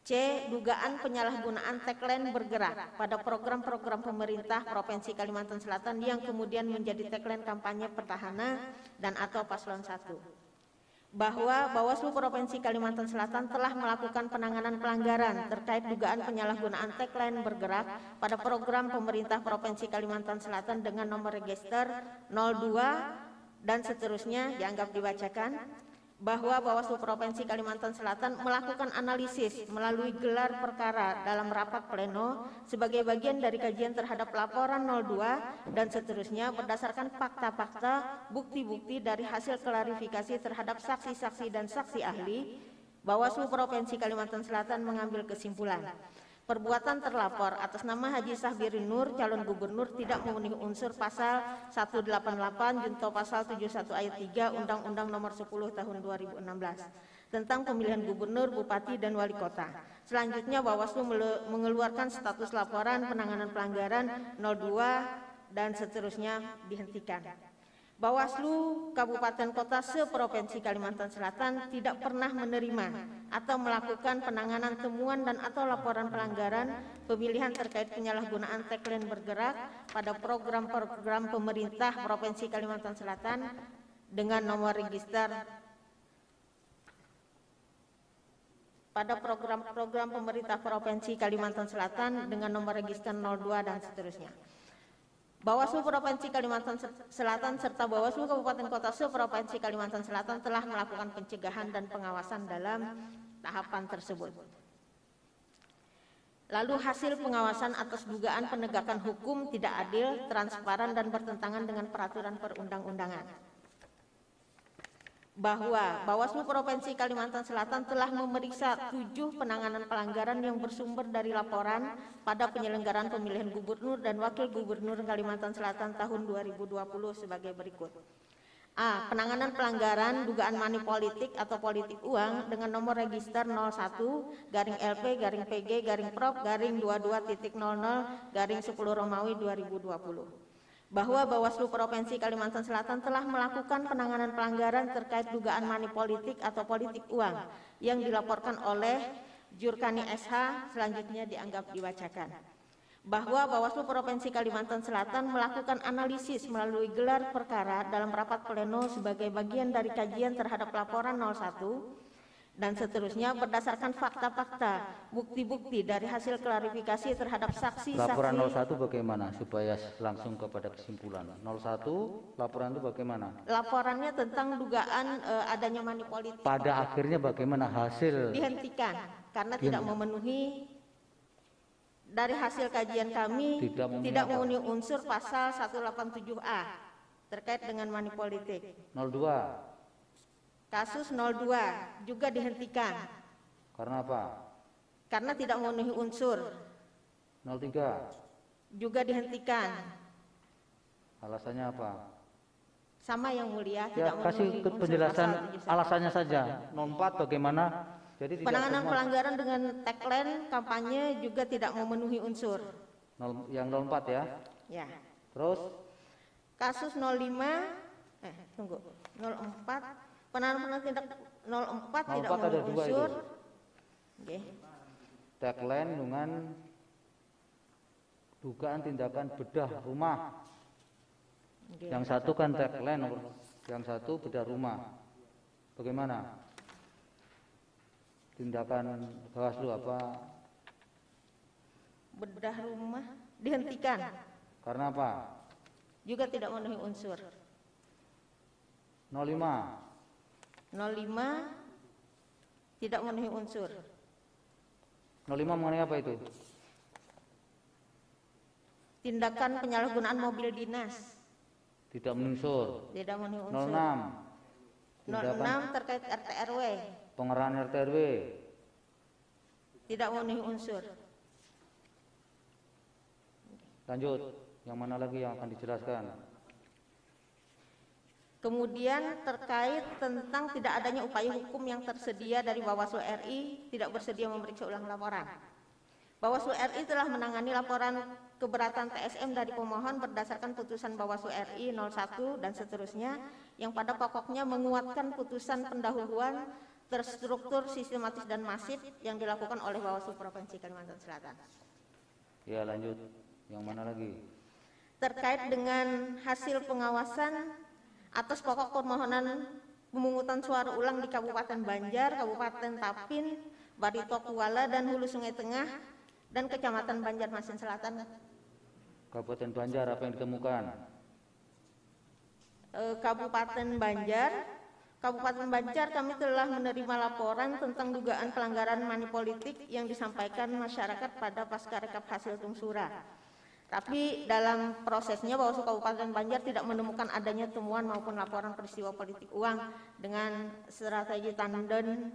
[SPEAKER 7] C. Dugaan penyalahgunaan tagline bergerak pada program-program pemerintah Provinsi Kalimantan Selatan yang kemudian menjadi tagline kampanye petahana dan atau paslon 1. Bahwa Bawaslu Provinsi Kalimantan Selatan telah melakukan penanganan pelanggaran terkait dugaan penyalahgunaan tagline bergerak pada program pemerintah Provinsi Kalimantan Selatan dengan nomor register 02 dan seterusnya dianggap dibacakan. Bahwa Bawaslu Provinsi Kalimantan Selatan melakukan analisis melalui gelar perkara dalam rapat pleno sebagai bagian dari kajian terhadap laporan 02 dan seterusnya berdasarkan fakta-fakta, bukti-bukti dari hasil klarifikasi terhadap saksi-saksi dan saksi ahli. Bawaslu Provinsi Kalimantan Selatan mengambil kesimpulan perbuatan terlapor atas nama Haji Sahbirin Nur, calon gubernur, tidak memenuhi unsur pasal 188 junto pasal 71 ayat 3 Undang-Undang nomor 10 tahun 2016 tentang pemilihan gubernur, bupati, dan wali kota. Selanjutnya Bawaslu mengeluarkan status laporan penanganan pelanggaran 02 dan seterusnya dihentikan. Bawaslu Kabupaten Kota se-Provinsi Kalimantan Selatan tidak pernah menerima atau melakukan penanganan temuan dan atau laporan pelanggaran pemilihan terkait penyalahgunaan tagline bergerak pada program-program pemerintah Provinsi Kalimantan Selatan dengan nomor register pada program-program pemerintah Provinsi Kalimantan Selatan dengan nomor register 02 dan seterusnya. Bawaslu Provinsi Kalimantan Selatan serta Bawaslu Kabupaten Kota se-Provinsi Kalimantan Selatan telah melakukan pencegahan dan pengawasan dalam tahapan tersebut. Lalu hasil pengawasan atas dugaan penegakan hukum tidak adil, transparan, dan bertentangan dengan peraturan perundang-undangan. Bahwa Bawaslu Provinsi Kalimantan Selatan telah memeriksa 7 penanganan pelanggaran yang bersumber dari laporan pada penyelenggaraan pemilihan gubernur dan wakil gubernur Kalimantan Selatan tahun 2020 sebagai berikut. A. Penanganan pelanggaran dugaan money politik atau politik uang dengan nomor register 01-LP-PG-PROP-22.00-10 Romawi 2020. Bahwa Bawaslu Provinsi Kalimantan Selatan telah melakukan penanganan pelanggaran terkait dugaan money politik atau politik uang yang dilaporkan oleh Jurkani SH selanjutnya dianggap dibacakan. Bahwa Bawaslu Provinsi Kalimantan Selatan melakukan analisis melalui gelar perkara dalam rapat pleno sebagai bagian dari kajian terhadap laporan 01 dan seterusnya berdasarkan fakta-fakta, bukti-bukti dari hasil klarifikasi terhadap saksi-saksi.
[SPEAKER 2] Laporan 01 bagaimana supaya langsung kepada kesimpulan? 01 laporan itu bagaimana?
[SPEAKER 7] Laporannya tentang dugaan adanya money politik.
[SPEAKER 2] Pada akhirnya bagaimana hasil?
[SPEAKER 7] Dihentikan karena tidak memenuhi dari hasil kajian kami tidak memenuhi unsur pasal 187A terkait dengan money politik.
[SPEAKER 2] 02.
[SPEAKER 7] Kasus 02 juga dihentikan.
[SPEAKER 2] Karena apa?
[SPEAKER 7] Karena tidak memenuhi unsur.
[SPEAKER 2] 03.
[SPEAKER 7] Juga dihentikan.
[SPEAKER 2] Alasannya apa?
[SPEAKER 7] Sama yang mulia,
[SPEAKER 2] Ya,
[SPEAKER 7] tidak
[SPEAKER 2] kasih
[SPEAKER 7] memenuhi unsur
[SPEAKER 2] penjelasan
[SPEAKER 7] pasal 71.
[SPEAKER 2] alasannya saja. 04 bagaimana? Jadi tidak
[SPEAKER 7] Penanganan
[SPEAKER 2] semua.
[SPEAKER 7] pelanggaran dengan tagline kampanye juga tidak memenuhi unsur.
[SPEAKER 2] Yang 04 ya.
[SPEAKER 7] Ya.
[SPEAKER 2] Terus
[SPEAKER 7] Kasus 04 penanganan tindak 04 tidak
[SPEAKER 2] 04 ada
[SPEAKER 7] memenuhi
[SPEAKER 2] 2
[SPEAKER 7] unsur.
[SPEAKER 2] itu.
[SPEAKER 7] Oke.
[SPEAKER 2] Tagline dengan dugaan tindakan bedah rumah.
[SPEAKER 7] Oke.
[SPEAKER 2] Yang satu kan tagline, yang satu bedah rumah. Bagaimana? Tindakan Bawaslu apa?
[SPEAKER 7] Bedah rumah dihentikan.
[SPEAKER 2] Karena apa?
[SPEAKER 7] Juga tidak memenuhi unsur.
[SPEAKER 2] 05.
[SPEAKER 7] 05 tidak memenuhi unsur.
[SPEAKER 2] 05 mengenai apa itu?
[SPEAKER 7] Tindakan penyalahgunaan mobil dinas.
[SPEAKER 2] Tidak memenuhi unsur.
[SPEAKER 7] Tidak memenuhi unsur.
[SPEAKER 2] 06. Tindakan
[SPEAKER 7] 06 terkait RT RW.
[SPEAKER 2] pengerahan RT RW.
[SPEAKER 7] Tidak memenuhi unsur.
[SPEAKER 2] Lanjut. Yang mana lagi yang akan dijelaskan?
[SPEAKER 7] Kemudian terkait tentang tidak adanya upaya hukum yang tersedia dari Bawaslu RI tidak bersedia memeriksa ulang laporan. Bawaslu RI telah menangani laporan keberatan TSM dari pemohon berdasarkan putusan Bawaslu RI 01 dan seterusnya yang pada pokoknya menguatkan putusan pendahuluan terstruktur, sistematis dan masif yang dilakukan oleh Bawaslu Provinsi Kalimantan Selatan.
[SPEAKER 2] Ya, lanjut. Yang mana lagi?
[SPEAKER 7] Terkait dengan hasil pengawasan atas pokok permohonan pemungutan suara ulang di Kabupaten Banjar, Kabupaten Tapin, Barito Kuala dan Hulu Sungai Tengah dan Kecamatan Banjarmasin Selatan.
[SPEAKER 2] Kabupaten Banjar apa yang ditemukan?
[SPEAKER 7] Kabupaten Banjar kami telah menerima laporan tentang dugaan pelanggaran money politik yang disampaikan masyarakat pada pasca rekap hasil tungsura. Tapi dalam prosesnya Bawaslu Kabupaten Banjar tidak menemukan adanya temuan maupun laporan peristiwa politik uang dengan strategi tandem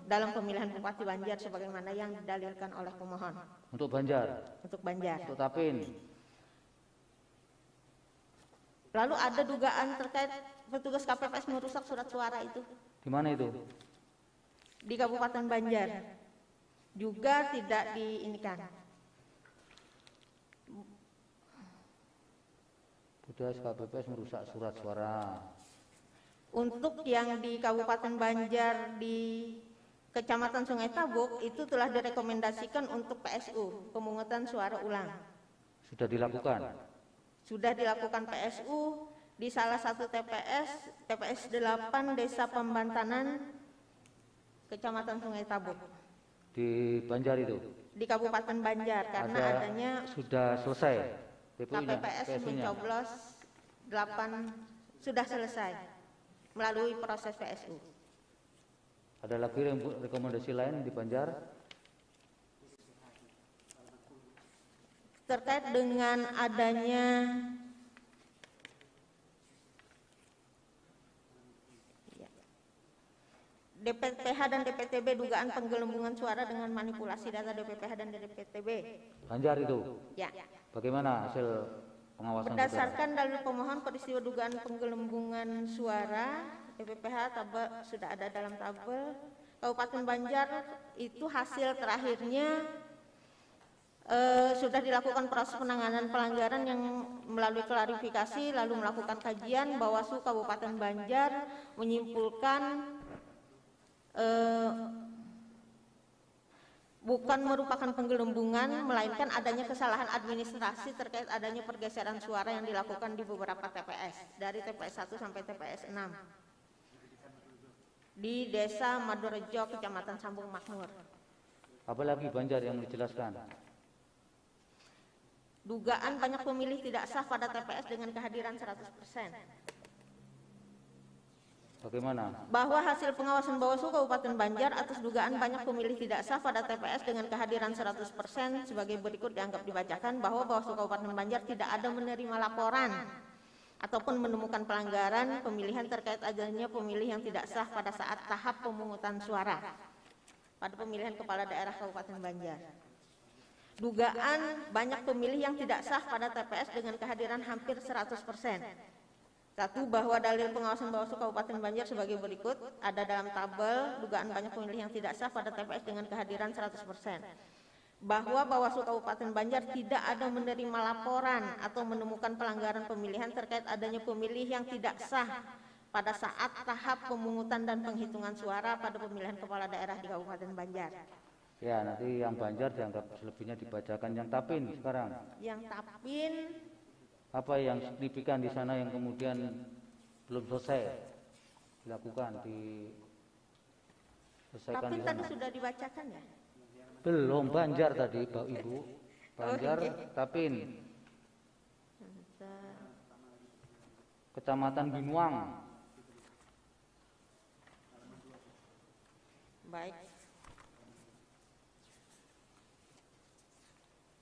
[SPEAKER 7] dalam pemilihan Bupati Banjar sebagaimana yang didalilkan oleh pemohon.
[SPEAKER 2] Untuk Banjar.
[SPEAKER 7] Untuk Banjar.
[SPEAKER 2] Untuk Tapin.
[SPEAKER 7] Lalu ada dugaan terkait petugas KPPS merusak surat suara itu.
[SPEAKER 2] Di mana itu?
[SPEAKER 7] Di Kabupaten Banjar. Juga tidak diinikan.
[SPEAKER 2] Petugas KPPS merusak surat suara.
[SPEAKER 7] Untuk yang di Kabupaten Banjar di Kecamatan Sungai Tabuk itu telah direkomendasikan untuk PSU, pemungutan suara ulang.
[SPEAKER 2] Sudah dilakukan?
[SPEAKER 7] Sudah dilakukan PSU di salah satu TPS 8 Desa Pembantanan, Kecamatan Sungai Tabuk.
[SPEAKER 2] Di Banjar itu?
[SPEAKER 7] Di Kabupaten Banjar karena adanya
[SPEAKER 2] sudah selesai.
[SPEAKER 7] KPPS mencoblos 8 sudah selesai melalui proses PSU.
[SPEAKER 2] Ada lagi rekomendasi lain di Banjar?
[SPEAKER 7] Terkait dengan adanya DPPH dan DPTB dugaan penggelembungan suara dengan manipulasi data DPPH dan DPTB.
[SPEAKER 2] Banjar itu?
[SPEAKER 7] Ya.
[SPEAKER 2] Bagaimana hasil pengawasan?
[SPEAKER 7] Berdasarkan dalil pemohon peristiwa dugaan penggelembungan suara DPPH tabel sudah ada dalam tabel. Kabupaten Banjar itu hasil terakhirnya sudah dilakukan proses penanganan pelanggaran yang melalui klarifikasi lalu melakukan kajian. Bawaslu Kabupaten Banjar menyimpulkan bukan merupakan penggelembungan, melainkan adanya kesalahan administrasi terkait adanya pergeseran suara yang dilakukan di beberapa TPS, dari TPS 1 sampai TPS 6 di Desa Madorejo, Kecamatan Sambung Makmur.
[SPEAKER 2] Apalagi Banjar yang dijelaskan?
[SPEAKER 7] Dugaan banyak pemilih tidak sah pada TPS dengan kehadiran 100%.
[SPEAKER 2] Bagaimana?
[SPEAKER 7] Bahwa hasil pengawasan Bawaslu Kabupaten Banjar atas dugaan banyak pemilih tidak sah pada TPS dengan kehadiran 100% sebagai berikut dianggap dibacakan, bahwa Bawaslu Kabupaten Banjar tidak ada menerima laporan ataupun menemukan pelanggaran pemilihan terkait adanya pemilih yang tidak sah pada saat tahap pemungutan suara pada pemilihan kepala daerah Kabupaten Banjar. Dugaan banyak pemilih yang tidak sah pada TPS dengan kehadiran hampir 100%. Satu, bahwa dalil pengawasan Bawaslu Kabupaten Banjar sebagai berikut ada dalam tabel dugaan banyak pemilih yang tidak sah pada TPS dengan kehadiran 100%. Bahwa Bawaslu Kabupaten Banjar tidak ada menerima laporan atau menemukan pelanggaran pemilihan terkait adanya pemilih yang tidak sah pada saat tahap pemungutan dan penghitungan suara pada pemilihan kepala daerah di Kabupaten Banjar.
[SPEAKER 2] Ya, nanti yang Banjar dianggap selebihnya dibacakan. Yang Tapin sekarang.
[SPEAKER 7] Yang Tapin,
[SPEAKER 2] apa yang signifikan di sana yang kemudian belum selesai dilakukan, diselesaikan
[SPEAKER 7] Tapin
[SPEAKER 2] di sana?
[SPEAKER 7] tadi sudah dibacakan ya?
[SPEAKER 2] Belum, Banjar tadi, Ibu. Banjar, Tapin. Kecamatan Binuang.
[SPEAKER 7] Baik.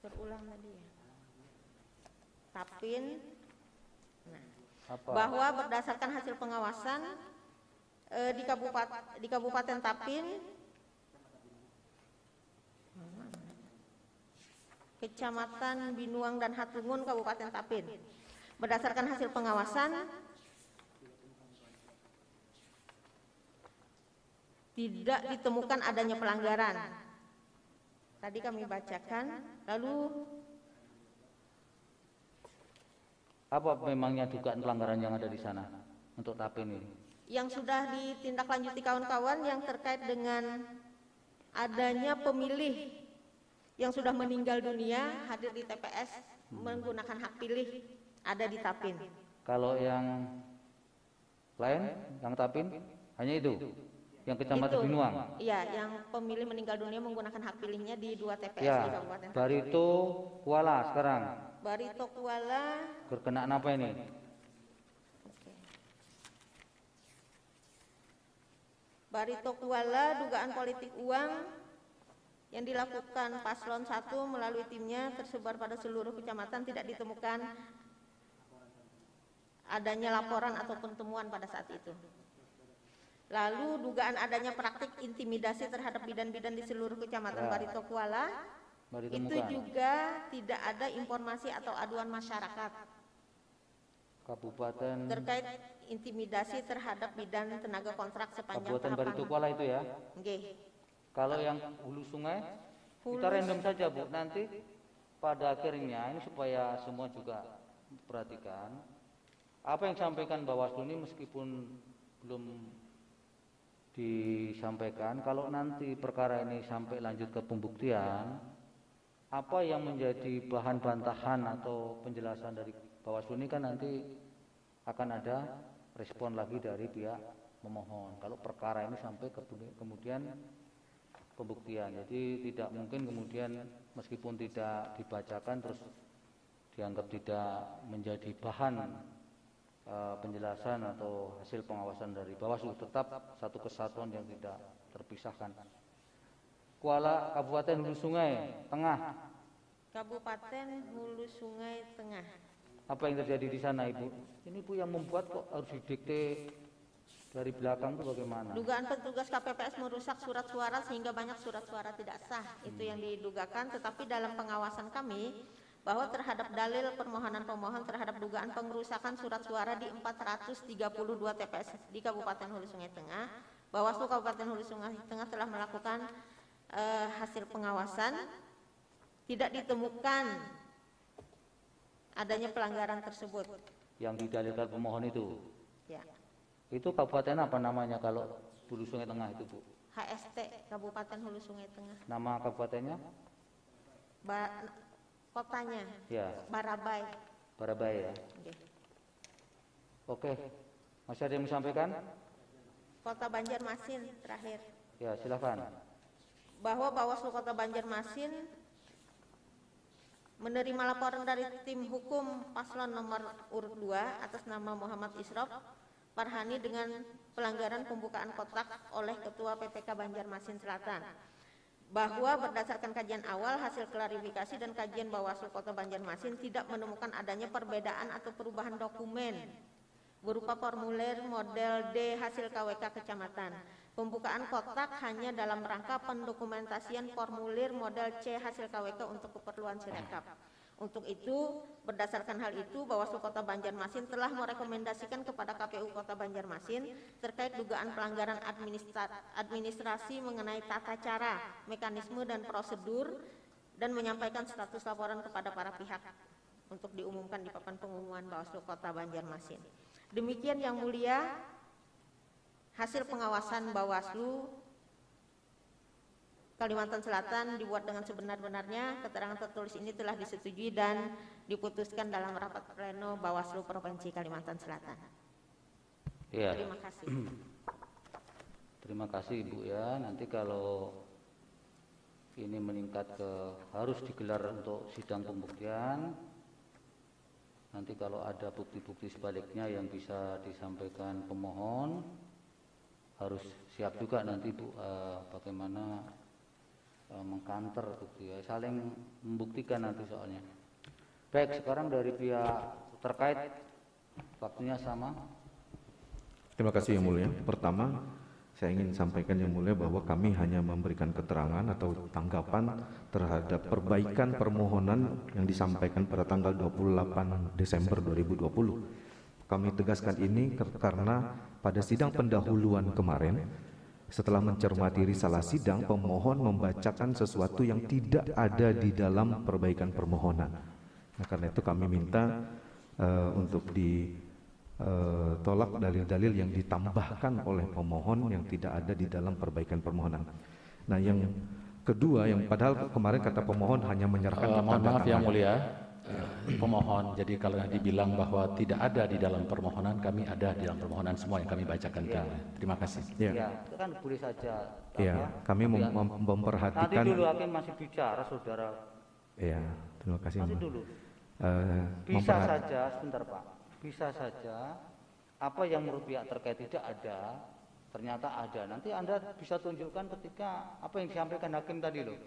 [SPEAKER 7] Berulang tadi ya. Tapin, nah, bahwa berdasarkan hasil pengawasan di Kabupaten Tapin, Kecamatan Binuang dan Hatungun, Kabupaten Tapin, berdasarkan hasil pengawasan tidak ditemukan adanya pelanggaran. Tadi kami bacakan, lalu
[SPEAKER 2] apa memangnya dugaan pelanggaran yang ada di sana untuk Tapin ini?
[SPEAKER 7] Yang sudah ditindaklanjuti kawan-kawan yang terkait dengan adanya pemilih yang sudah meninggal dunia hadir di TPS menggunakan hak pilih ada di Tapin.
[SPEAKER 2] Kalau yang lain, yang Tapin hanya itu, yang Kecamatan Binuang.
[SPEAKER 7] Iya, yang pemilih meninggal dunia menggunakan hak pilihnya di 2 TPS
[SPEAKER 2] ya,
[SPEAKER 7] di Kabupaten Tapin.
[SPEAKER 2] Barito Kuala sekarang.
[SPEAKER 7] Barito Kuala.
[SPEAKER 2] Berkenaan apa ini?
[SPEAKER 7] Barito Kuala, dugaan politik uang yang dilakukan Paslon 1 melalui timnya tersebar pada seluruh kecamatan, tidak ditemukan adanya laporan ataupun temuan pada saat itu. Lalu dugaan adanya praktik intimidasi terhadap bidan-bidan di seluruh kecamatan Barito Kuala, itu juga tidak ada informasi atau aduan masyarakat
[SPEAKER 2] Kabupaten
[SPEAKER 7] terkait intimidasi terhadap bidan tenaga kontrak sepanjang
[SPEAKER 2] Kabupaten Barito Kuala itu ya.
[SPEAKER 7] Okay.
[SPEAKER 2] Kalau yang hulu sungai, kita random saja Bu. Nanti pada akhirnya ini supaya semua juga perhatikan apa yang disampaikan Bawaslu ini meskipun belum disampaikan, kalau nanti perkara ini sampai lanjut ke pembuktian, apa yang menjadi bahan bantahan atau penjelasan dari Bawaslu ini kan nanti akan ada respon lagi dari pihak memohon. Kalau perkara ini sampai kemudian pembuktian, jadi tidak mungkin kemudian meskipun tidak dibacakan terus dianggap tidak menjadi bahan penjelasan atau hasil pengawasan dari Bawaslu, tetap satu kesatuan yang tidak terpisahkan. Kuala, Kabupaten Hulu Sungai Tengah.
[SPEAKER 7] Kabupaten Hulu Sungai Tengah.
[SPEAKER 2] Apa yang terjadi di sana, Ibu? Ini Bu yang membuat kok harus didikte dari belakang itu bagaimana?
[SPEAKER 7] Dugaan petugas KPPS merusak surat suara sehingga banyak surat suara tidak sah. Itu yang didugakan, tetapi dalam pengawasan kami bahwa terhadap dalil permohonan pemohon terhadap dugaan pengerusakan surat suara di 432 TPS di Kabupaten Hulu Sungai Tengah, Bawaslu Kabupaten Hulu Sungai Tengah telah melakukan hasil pengawasan, tidak ditemukan adanya pelanggaran tersebut.
[SPEAKER 2] Yang didalilkan pemohon itu?
[SPEAKER 7] Ya.
[SPEAKER 2] Itu kabupaten apa namanya kalau Hulu Sungai Tengah itu, Bu?
[SPEAKER 7] HST, Kabupaten Hulu Sungai Tengah.
[SPEAKER 2] Nama kabupatennya?
[SPEAKER 7] Kotanya?
[SPEAKER 2] Ya.
[SPEAKER 7] Barabai.
[SPEAKER 2] Barabai ya.
[SPEAKER 7] Okay.
[SPEAKER 2] Oke. Masih ada yang disampaikan?
[SPEAKER 7] Kota Banjarmasin terakhir.
[SPEAKER 2] Ya, silakan.
[SPEAKER 7] Bahwa Bawaslu Kota Banjarmasin menerima laporan dari tim hukum paslon nomor urut 2 atas nama Muhammad Isrof Farhani dengan pelanggaran pembukaan kotak oleh Ketua PPK Banjarmasin Selatan, bahwa berdasarkan kajian awal, hasil klarifikasi dan kajian Bawaslu Kota Banjarmasin tidak menemukan adanya perbedaan atau perubahan dokumen berupa formulir model D hasil KWK kecamatan. Pembukaan kotak hanya dalam rangka pendokumentasian formulir model C hasil KWK untuk keperluan Sirekap. Untuk itu, berdasarkan hal itu, Bawaslu Kota Banjarmasin telah merekomendasikan kepada KPU Kota Banjarmasin terkait dugaan pelanggaran administrasi mengenai tata cara, mekanisme dan prosedur, dan menyampaikan status laporan kepada para pihak untuk diumumkan di papan pengumuman Bawaslu Kota Banjarmasin. Demikian Yang Mulia, hasil pengawasan Bawaslu Kalimantan Selatan dibuat dengan sebenar-benarnya. Keterangan tertulis ini telah disetujui dan diputuskan dalam rapat pleno Bawaslu Provinsi Kalimantan Selatan.
[SPEAKER 2] Ya.
[SPEAKER 7] Terima kasih.
[SPEAKER 2] Terima kasih Ibu ya. Nanti kalau ini meningkat ke harus digelar untuk sidang pembuktian, nanti kalau ada bukti-bukti sebaliknya yang bisa disampaikan pemohon, harus siap juga nanti Bu bagaimana mengkanter bukti ya, saling membuktikan nanti soalnya. Baik, sekarang dari pihak terkait waktunya sama.
[SPEAKER 9] Terima kasih Yang Mulia. Pertama, saya ingin sampaikan Yang Mulia bahwa kami hanya memberikan keterangan atau tanggapan terhadap perbaikan permohonan yang disampaikan pada tanggal 28 Desember 2020. Kami tegaskan ini karena pada sidang pendahuluan kemarin, setelah mencermati risalah sidang, pemohon membacakan sesuatu yang tidak ada di dalam perbaikan permohonan. Nah, karena itu kami minta untuk ditolak dalil-dalil yang ditambahkan oleh pemohon yang tidak ada di dalam perbaikan permohonan. Nah, yang kedua, yang padahal kemarin kata pemohon hanya menyerahkan
[SPEAKER 3] mohon maaf Yang Mulia, pemohon, jadi kalau dibilang bahwa tidak ada di dalam permohonan, kami ada di dalam permohonan semua yang kami bacakan.
[SPEAKER 2] Ya.
[SPEAKER 3] Terima kasih.
[SPEAKER 2] Ya, itu kan boleh saja.
[SPEAKER 9] Ya, kami memperhatikan.
[SPEAKER 2] Tadi dulu Hakim masih bicara, Saudara.
[SPEAKER 9] Ya, terima kasih.
[SPEAKER 2] Masih dulu. Bisa saja, sebentar Pak. Bisa saja apa yang menurut pihak terkait tidak ada, ternyata ada. Nanti Anda bisa tunjukkan ketika apa yang disampaikan Hakim tadi loh.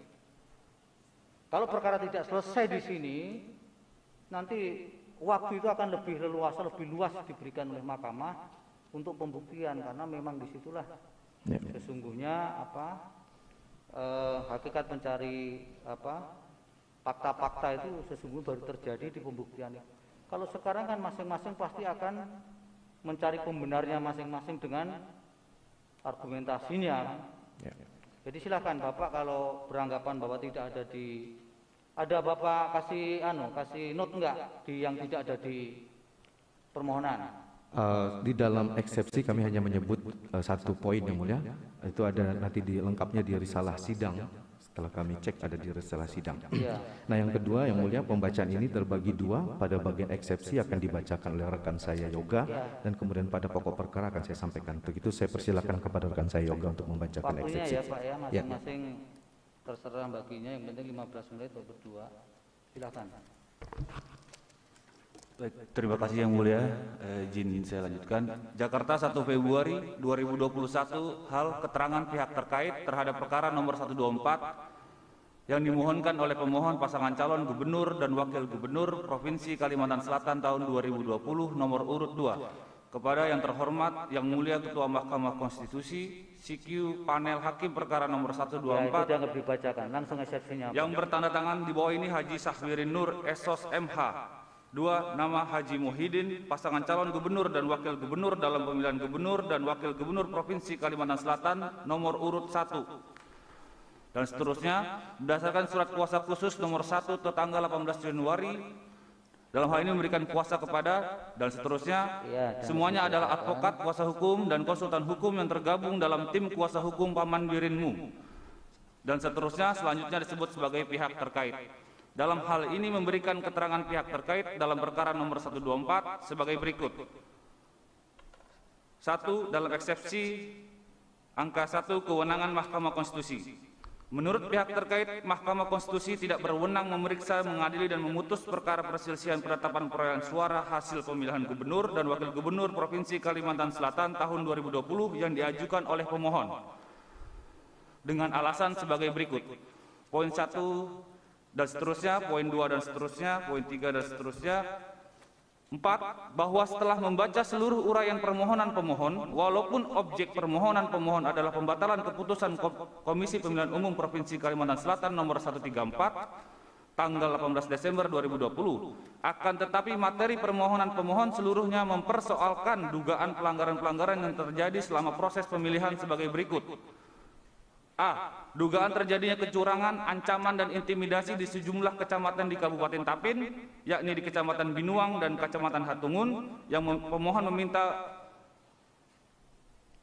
[SPEAKER 2] Kalau perkara tidak selesai di sini, nanti waktu itu akan lebih leluasa, lebih luas diberikan oleh mahkamah untuk pembuktian, karena memang disitulah sesungguhnya hakikat mencari fakta-fakta itu sesungguhnya baru terjadi di pembuktian. Kalau sekarang kan masing-masing pasti akan mencari pembenarnya masing-masing dengan argumentasinya. Jadi silakan Bapak kalau beranggapan bahwa tidak ada Bapak kasih note enggak di yang tidak ada di permohonan?
[SPEAKER 9] Di dalam eksepsi kami hanya menyebut satu poin Yang Mulia, itu ada nanti lengkapnya di risalah sidang. Setelah kami cek ada di risalah sidang.
[SPEAKER 2] Ya.
[SPEAKER 9] Nah, yang kedua Yang Mulia, pembacaan ini terbagi dua. Pada bagian eksepsi akan dibacakan oleh rekan saya Yoga, dan kemudian pada pokok perkara akan saya sampaikan. Begitu saya persilakan kepada rekan saya Yoga untuk membacakan
[SPEAKER 2] Waktunya
[SPEAKER 9] eksepsi.
[SPEAKER 2] ya Pak ya, masing-masing terserah baginya, yang penting 15 menit untuk berdua. Silakan.
[SPEAKER 10] Baik, terima kasih Yang Mulia. Izin saya lanjutkan. Jakarta 1 Februari 2021, hal keterangan pihak terkait terhadap perkara nomor 124 yang dimohonkan oleh pemohon pasangan calon gubernur dan wakil gubernur Provinsi Kalimantan Selatan tahun 2020 nomor urut 2 kepada yang terhormat Yang Mulia Ketua Mahkamah Konstitusi CQ panel hakim perkara nomor 124
[SPEAKER 2] jangan dibacakan, langsung eksepsinya.
[SPEAKER 10] Yang bertanda tangan di bawah ini Haji Sahwirin Nur SOS MH. 2. Nama Haji Muhyiddin, pasangan calon gubernur dan wakil gubernur dalam pemilihan gubernur dan wakil gubernur Provinsi Kalimantan Selatan nomor urut 1. Dan seterusnya, berdasarkan surat kuasa khusus nomor 1 tanggal 18 Januari, dalam hal ini memberikan kuasa kepada, dan seterusnya, semuanya adalah advokat, kuasa hukum, dan konsultan hukum yang tergabung dalam tim kuasa hukum Paman Birinmu. Dan seterusnya, selanjutnya disebut sebagai pihak terkait. Dalam hal ini memberikan keterangan pihak terkait dalam perkara nomor 124 sebagai berikut. 1. Dalam eksepsi angka 1 kewenangan Mahkamah Konstitusi. Menurut pihak terkait, Mahkamah Konstitusi tidak berwenang memeriksa, mengadili, dan memutus perkara perselisihan penetapan perolehan suara hasil pemilihan gubernur dan wakil gubernur Provinsi Kalimantan Selatan tahun 2020 yang diajukan oleh pemohon dengan alasan sebagai berikut. Poin 1 dan seterusnya, poin 2 dan seterusnya, poin 3 dan seterusnya. 4. Bahwa setelah membaca seluruh uraian permohonan pemohon, walaupun objek permohonan pemohon adalah pembatalan keputusan Komisi Pemilihan Umum Provinsi Kalimantan Selatan nomor 134 tanggal 18 Desember 2020, akan tetapi materi permohonan pemohon seluruhnya mempersoalkan dugaan pelanggaran-pelanggaran yang terjadi selama proses pemilihan sebagai berikut. A. Dugaan terjadinya kecurangan, ancaman, dan intimidasi di sejumlah kecamatan di Kabupaten Tapin, yakni di Kecamatan Binuang dan Kecamatan Hatungun, yang pemohon meminta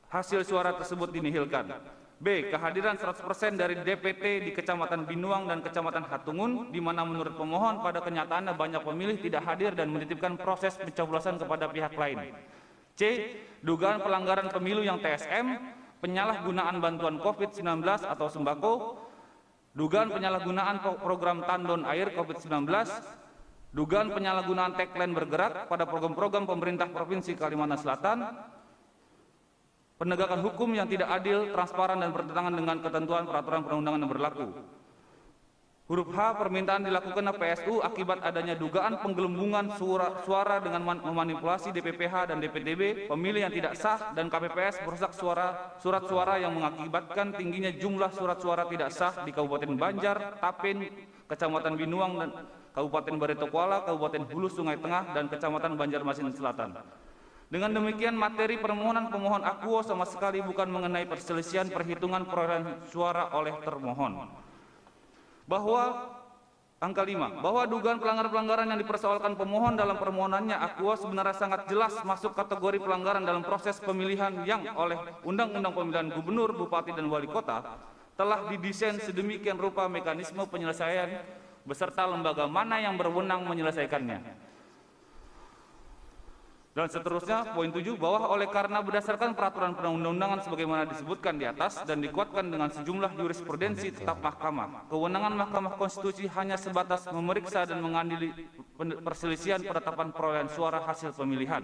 [SPEAKER 10] hasil suara tersebut dinihilkan. B. Kehadiran 100% dari DPT di Kecamatan Binuang dan Kecamatan Hatungun, di mana menurut pemohon pada kenyataannya banyak pemilih tidak hadir dan menitipkan proses pencoblosan kepada pihak lain. C. Dugaan pelanggaran pemilu yang TSM, penyalahgunaan bantuan COVID-19 atau sembako, dugaan penyalahgunaan program tandon air COVID-19, dugaan penyalahgunaan tagline bergerak pada program-program pemerintah Provinsi Kalimantan Selatan, penegakan hukum yang tidak adil, transparan, dan bertentangan dengan ketentuan peraturan perundangan yang berlaku. Huruf H. Permintaan dilakukan PSU akibat adanya dugaan penggelembungan suara dengan memanipulasi DPPH dan DPTB, pemilih yang tidak sah, dan KPPS merusak surat suara yang mengakibatkan tingginya jumlah surat suara tidak sah di Kabupaten Banjar, Tapin, Kecamatan Binuang, dan Kabupaten Barito Kuala, Kabupaten Hulu Sungai Tengah, dan Kecamatan Banjarmasin Selatan. Dengan demikian, materi permohonan pemohon akuo sama sekali bukan mengenai perselisihan perhitungan perolehan suara oleh termohon. Bahwa angka 5, bahwa dugaan pelanggaran-pelanggaran yang dipersoalkan pemohon dalam permohonannya akuo sebenarnya sangat jelas masuk kategori pelanggaran dalam proses pemilihan yang oleh Undang-Undang Pemilihan Gubernur, Bupati, dan Wali Kota telah didesain sedemikian rupa mekanisme penyelesaian beserta lembaga mana yang berwenang menyelesaikannya. Dan seterusnya, poin 7, bahwa oleh karena berdasarkan peraturan perundang-undangan sebagaimana disebutkan di atas dan dikuatkan dengan sejumlah jurisprudensi tetap mahkamah, kewenangan Mahkamah Konstitusi hanya sebatas memeriksa dan mengadili perselisihan penetapan perolehan suara hasil pemilihan.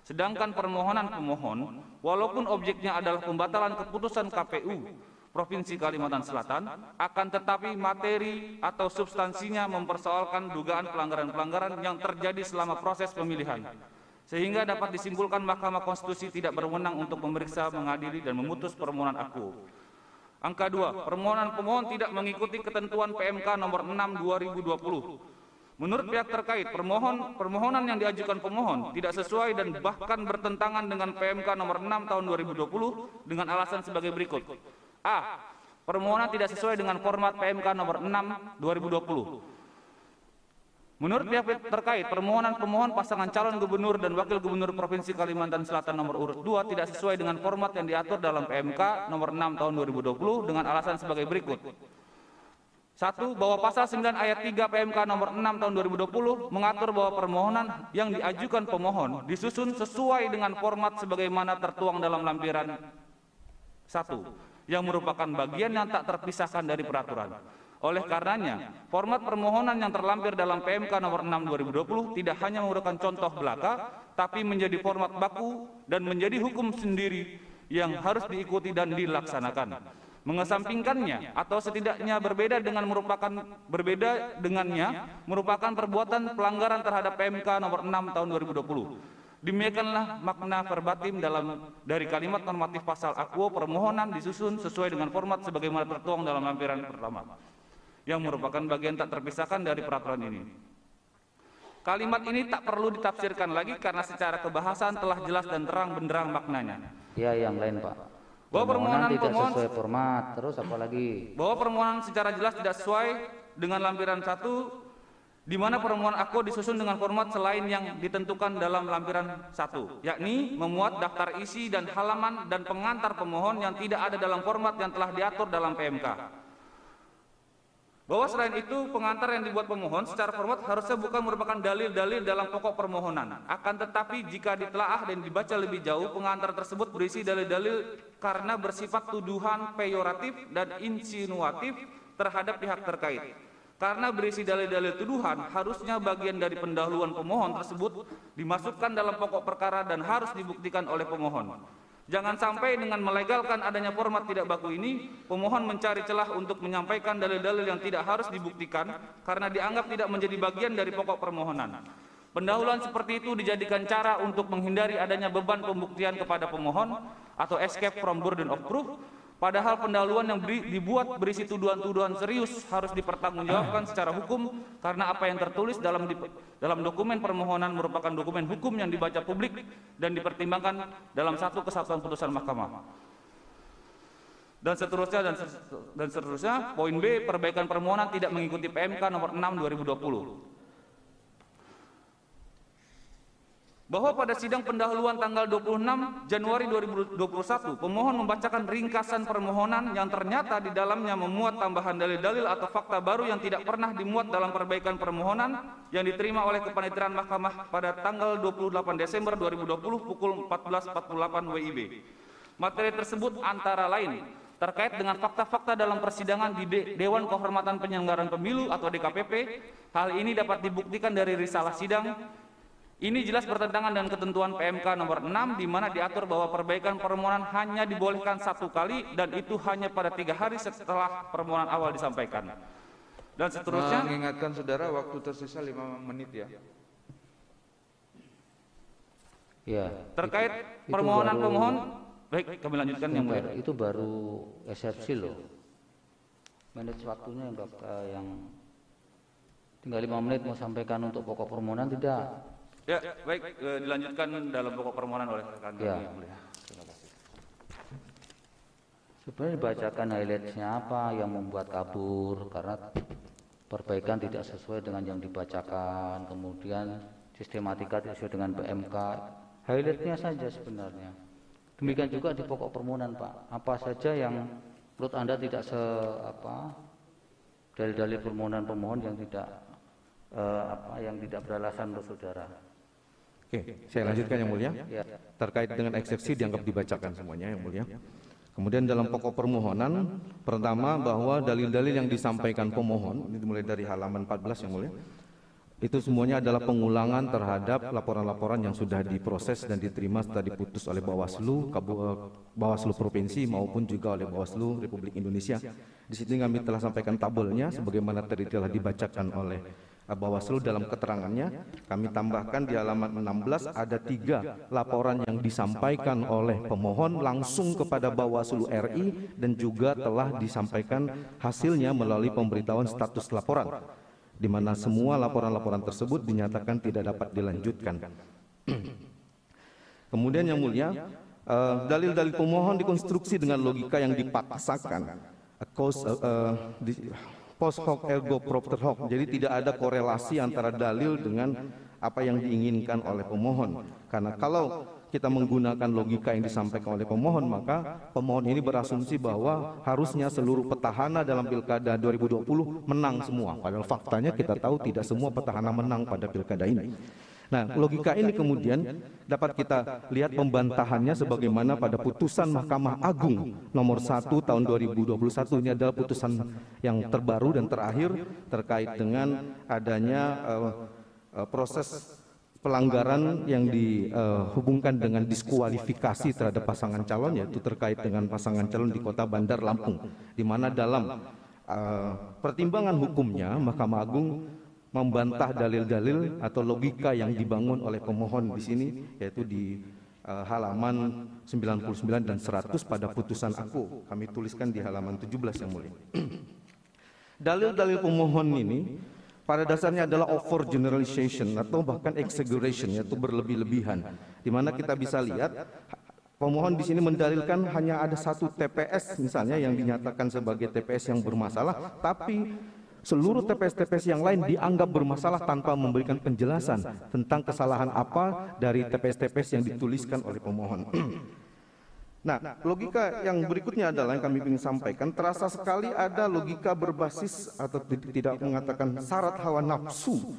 [SPEAKER 10] Sedangkan permohonan pemohon, walaupun objeknya adalah pembatalan keputusan KPU Provinsi Kalimantan Selatan, akan tetapi materi atau substansinya mempersoalkan dugaan pelanggaran-pelanggaran yang terjadi selama proses pemilihan. Sehingga dapat disimpulkan Mahkamah Konstitusi tidak berwenang untuk memeriksa, mengadili, dan memutus permohonan akuo. Angka 2, permohonan pemohon tidak mengikuti ketentuan PMK nomor 6/2020. Menurut pihak terkait, permohonan yang diajukan pemohon tidak sesuai dan bahkan bertentangan dengan PMK nomor 6 tahun 2020 dengan alasan sebagai berikut. A. Permohonan tidak sesuai dengan format PMK nomor 6/2020. Menurut pihak terkait, permohonan pemohon pasangan calon gubernur dan wakil gubernur Provinsi Kalimantan Selatan nomor urut 2 tidak sesuai dengan format yang diatur dalam PMK nomor 6 tahun 2020 dengan alasan sebagai berikut. 1. Bahwa pasal 9 ayat 3 PMK nomor 6 tahun 2020 mengatur bahwa permohonan yang diajukan pemohon disusun sesuai dengan format sebagaimana tertuang dalam lampiran 1, yang merupakan bagian yang tak terpisahkan dari peraturan. Oleh karenanya, format permohonan yang terlampir dalam PMK nomor 6 2020 tidak hanya merupakan contoh belaka, tapi menjadi format baku dan menjadi hukum sendiri yang harus diikuti dan dilaksanakan. Mengesampingkannya atau setidaknya berbeda dengannya merupakan perbuatan pelanggaran terhadap PMK nomor 6 tahun 2020. Demikianlah makna verbatim dari kalimat normatif pasal akuo permohonan disusun sesuai dengan format sebagaimana tertuang dalam lampiran pertama, yang merupakan bagian tak terpisahkan dari peraturan ini. Kalimat ini tak perlu ditafsirkan lagi karena secara kebahasan telah jelas dan terang benderang maknanya.
[SPEAKER 2] Ya, yang lain Pak.
[SPEAKER 10] Bahwa permohonan
[SPEAKER 2] tidak sesuai format, terus apa lagi?
[SPEAKER 10] Bahwa permohonan secara jelas tidak sesuai dengan lampiran 1, di mana permohonan akuo disusun dengan format selain yang ditentukan dalam lampiran 1, yakni memuat daftar isi dan halaman dan pengantar pemohon yang tidak ada dalam format yang telah diatur dalam PMK. bahwa selain itu pengantar yang dibuat pemohon secara format harusnya bukan merupakan dalil-dalil dalam pokok permohonan. Akan tetapi jika ditelaah dan dibaca lebih jauh, pengantar tersebut berisi dalil-dalil karena bersifat tuduhan peyoratif dan insinuatif terhadap pihak terkait. Karena berisi dalil-dalil tuduhan, harusnya bagian dari pendahuluan pemohon tersebut dimasukkan dalam pokok perkara dan harus dibuktikan oleh pemohon. Jangan sampai dengan melegalkan adanya format tidak baku ini, pemohon mencari celah untuk menyampaikan dalil-dalil yang tidak harus dibuktikan karena dianggap tidak menjadi bagian dari pokok permohonan. Pendahuluan seperti itu dijadikan cara untuk menghindari adanya beban pembuktian kepada pemohon atau escape from burden of proof, padahal pendahuluan yang dibuat berisi tuduhan-tuduhan serius harus dipertanggungjawabkan secara hukum karena apa yang tertulis dalam dokumen permohonan merupakan dokumen hukum yang dibaca publik dan dipertimbangkan dalam satu kesatuan putusan mahkamah. Dan seterusnya, poin B, perbaikan permohonan tidak mengikuti PMK nomor 6 2020. Bahwa pada sidang pendahuluan tanggal 26 Januari 2021, pemohon membacakan ringkasan permohonan yang ternyata di dalamnya memuat tambahan dalil-dalil atau fakta baru yang tidak pernah dimuat dalam perbaikan permohonan yang diterima oleh kepanitiaan mahkamah pada tanggal 28 Desember 2020 pukul 14.48 WIB. Materi tersebut antara lain terkait dengan fakta-fakta dalam persidangan di Dewan Kehormatan Penyelenggaraan Pemilu atau DKPP. Hal ini dapat dibuktikan dari risalah sidang. Ini jelas bertentangan dengan ketentuan PMK nomor 6 di mana diatur bahwa perbaikan permohonan hanya dibolehkan 1 kali dan itu hanya pada 3 hari setelah permohonan awal disampaikan. Dan seterusnya.
[SPEAKER 1] Mengingatkan saudara waktu tersisa 5 menit ya.
[SPEAKER 2] Ya.
[SPEAKER 10] Terkait
[SPEAKER 2] itu
[SPEAKER 10] permohonan
[SPEAKER 2] baru,
[SPEAKER 10] pemohon, baik kami lanjutkan yang mulia.
[SPEAKER 2] Itu baru eksepsi loh. Manage waktunya yang tinggal 5 menit mau sampaikan untuk pokok permohonan tidak.
[SPEAKER 10] Ya, baik, dilanjutkan dalam pokok permohonan oleh rekan kami yang mulia. Terima kasih.
[SPEAKER 2] Sebenarnya dibacakan highlight-nya apa yang membuat kabur karena perbaikan tidak sesuai dengan yang dibacakan, kemudian sistematika tidak sesuai dengan PMK. Highlight-nya saja sebenarnya. Demikian juga di pokok permohonan, Pak. Apa saja yang menurut Anda tidak dalil-dalil permohonan pemohon yang tidak yang tidak beralasan untuk saudara.
[SPEAKER 9] Oke, saya lanjutkan yang mulia.
[SPEAKER 2] Ya.
[SPEAKER 9] Terkait dengan eksepsi dianggap dibacakan semuanya yang mulia. Kemudian dalam pokok permohonan, pertama bahwa dalil-dalil yang disampaikan pemohon, ini dimulai dari halaman 14 yang mulia, itu semuanya adalah pengulangan terhadap laporan-laporan yang sudah diproses dan diterima setelah diputus oleh Bawaslu Provinsi maupun juga oleh Bawaslu Republik Indonesia. Di sini kami telah sampaikan tabelnya sebagaimana tadi telah dibacakan oleh Bawaslu dalam keterangannya. Kami tambahkan di halaman 16 ada 3 laporan yang disampaikan oleh pemohon langsung kepada Bawaslu RI dan juga telah disampaikan hasilnya melalui pemberitahuan status laporan, di mana semua laporan-laporan tersebut dinyatakan tidak dapat dilanjutkan. Kemudian yang mulia, dalil-dalil pemohon dikonstruksi dengan logika yang dipaksakan, post hoc ergo propter hoc, jadi tidak ada korelasi antara dalil dengan apa yang diinginkan oleh pemohon. Karena kalau kita menggunakan logika yang disampaikan oleh pemohon, maka pemohon ini berasumsi bahwa harusnya seluruh petahana dalam pilkada 2020 menang semua. Padahal faktanya kita tahu tidak semua petahana menang pada pilkada ini. Nah, logika ini kemudian dapat kita lihat pembantahannya sebagaimana pada putusan Mahkamah Agung nomor 1 tahun 2021. Ini adalah putusan yang terbaru dan terakhir terkait dengan adanya proses pelanggaran yang dihubungkan dengan diskualifikasi terhadap pasangan calon, yaitu terkait dengan pasangan calon di Kota Bandar Lampung, di mana dalam pertimbangan hukumnya Mahkamah Agung membantah dalil-dalil atau logika yang dibangun oleh pemohon di sini, yaitu di halaman 99 dan 100 pada putusan aku. Kami tuliskan di halaman 17 yang mulia. Dalil-dalil pemohon ini pada dasarnya adalah over generalization atau bahkan exaggeration, yaitu berlebih-lebihan, di mana kita bisa lihat pemohon di sini mendalilkan hanya ada 1 TPS misalnya yang dinyatakan sebagai TPS yang bermasalah, tapi seluruh TPS-TPS yang lain dianggap bermasalah tanpa memberikan penjelasan tentang kesalahan apa dari TPS-TPS yang dituliskan oleh pemohon. Nah, logika yang berikutnya adalah yang kami ingin sampaikan, terasa sekali ada logika berbasis atau tidak mengatakan syarat hawa nafsu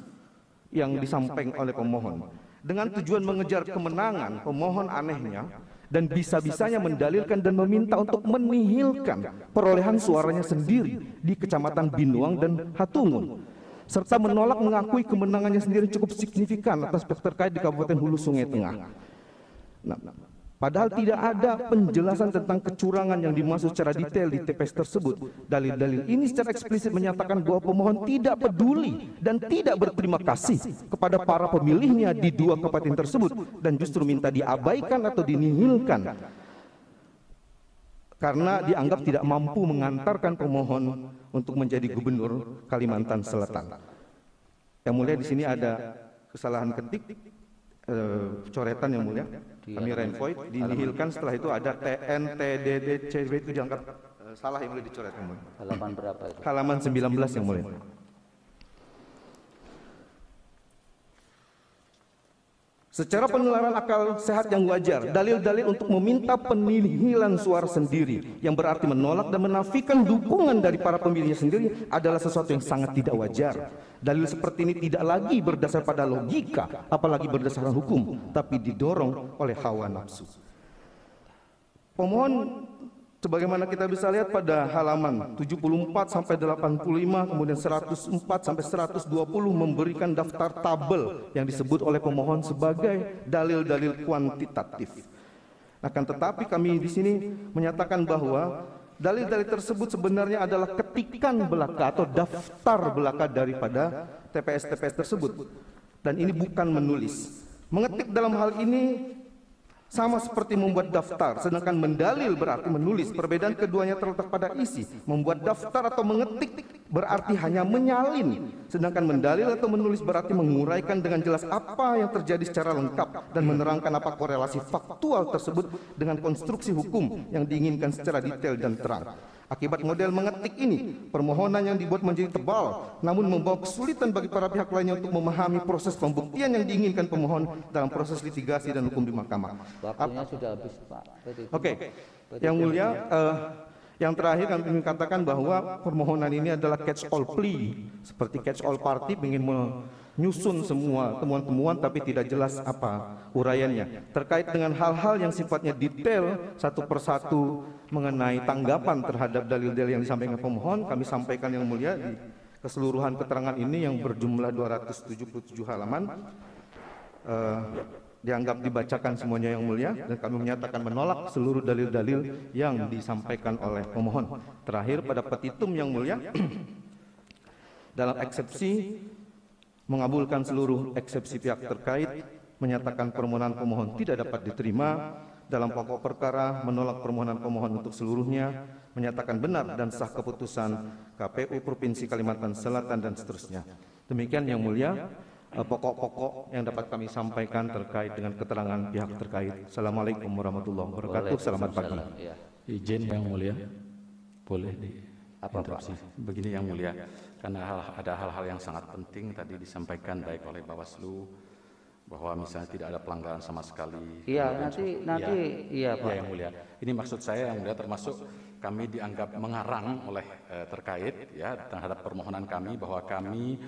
[SPEAKER 9] yang disampaikan oleh pemohon. Dengan tujuan mengejar kemenangan, pemohon anehnya dan bisa-bisanya mendalilkan dan meminta untuk menihilkan perolehan suaranya sendiri di Kecamatan Binuang dan Hatungun, serta menolak mengakui kemenangannya sendiri cukup signifikan atas pihak terkait di Kabupaten Hulu Sungai Tengah. Nah, padahal tidak ada penjelasan tentang kecurangan yang dimaksud secara detail di TPS tersebut. Dalil-dalil ini secara eksplisit menyatakan bahwa pemohon tidak peduli dan tidak berterima kasih kepada para pemilihnya di 2 kabupaten tersebut dan justru minta diabaikan atau dinihilkan karena dianggap tidak mampu mengantarkan pemohon untuk menjadi gubernur Kalimantan Selatan. Yang mulia, di sini ada kesalahan ketik, coretan yang mulia. Kami renvoy, dinihilkan, setelah itu ada TN, TDD, CB itu diangkat salah yang mulia, dicoret yang mulia.
[SPEAKER 2] Halaman berapa itu?
[SPEAKER 9] Halaman 19 yang mulia. Secara penularan akal sehat yang wajar, dalil-dalil untuk meminta penihilan suara sendiri yang berarti menolak dan menafikan dukungan dari para pemilihnya sendiri adalah sesuatu yang sangat tidak wajar. Dalil seperti ini tidak lagi berdasar pada logika, apalagi berdasarkan hukum, tapi didorong oleh hawa nafsu. Pemohon sebagaimana kita bisa lihat pada halaman 74 sampai 85, kemudian 104 sampai 120 memberikan daftar tabel yang disebut oleh pemohon sebagai dalil-dalil kuantitatif. Akan tetapi kami di sini menyatakan bahwa dalil-dalil tersebut sebenarnya adalah ketikan belaka atau daftar belaka daripada TPS-TPS tersebut. Dan ini bukan menulis. Mengetik dalam hal ini sama seperti membuat daftar, sedangkan mendalil berarti menulis. Perbedaan keduanya terletak pada isi. Membuat daftar atau mengetik berarti hanya menyalin, sedangkan mendalil atau menulis berarti menguraikan dengan jelas apa yang terjadi secara lengkap dan menerangkan apa korelasi faktual tersebut dengan konstruksi hukum yang diinginkan secara detail dan terang. Akibat model mengetik ini, permohonan yang dibuat menjadi tebal, namun membawa kesulitan bagi para pihak lainnya untuk memahami proses pembuktian yang diinginkan pemohon dalam proses litigasi dan hukum di mahkamah.
[SPEAKER 2] Waktunya sudah habis, Pak.
[SPEAKER 9] Oke. Yang mulia, yang terakhir kami ingin katakan bahwa permohonan ini adalah catch all plea, seperti catch all party ingin menyusun semua temuan-temuan tapi tidak jelas apa uraiannya. Terkait dengan hal-hal yang sifatnya detail satu persatu mengenai tanggapan terhadap dalil-dalil yang disampaikan pemohon, kami sampaikan yang mulia di keseluruhan keterangan ini yang berjumlah 277 halaman. Dianggap dibacakan semuanya yang mulia, dan kami menyatakan menolak seluruh dalil-dalil yang disampaikan oleh pemohon. Terakhir pada petitum yang mulia, dalam eksepsi mengabulkan seluruh eksepsi pihak terkait, menyatakan permohonan pemohon tidak dapat diterima. Dalam pokok perkara menolak permohonan pemohon untuk seluruhnya, menyatakan benar dan sah keputusan KPU Provinsi Kalimantan Selatan dan seterusnya. Demikian yang mulia pokok-pokok yang dapat kami sampaikan terkait dengan keterangan pihak terkait. Assalamualaikum warahmatullahi wabarakatuh. Selamat pagi.
[SPEAKER 3] Izin yang mulia, boleh diinterupsi. Begini yang mulia, karena ada hal-hal yang sangat penting tadi disampaikan baik oleh Bawaslu bahwa misalnya tidak ada pelanggaran sama sekali.
[SPEAKER 2] Iya, nanti iya Pak.
[SPEAKER 3] Ya, yang mulia. Ini maksud saya yang mulia, termasuk kami dianggap mengarang oleh terkait ya terhadap permohonan kami bahwa kami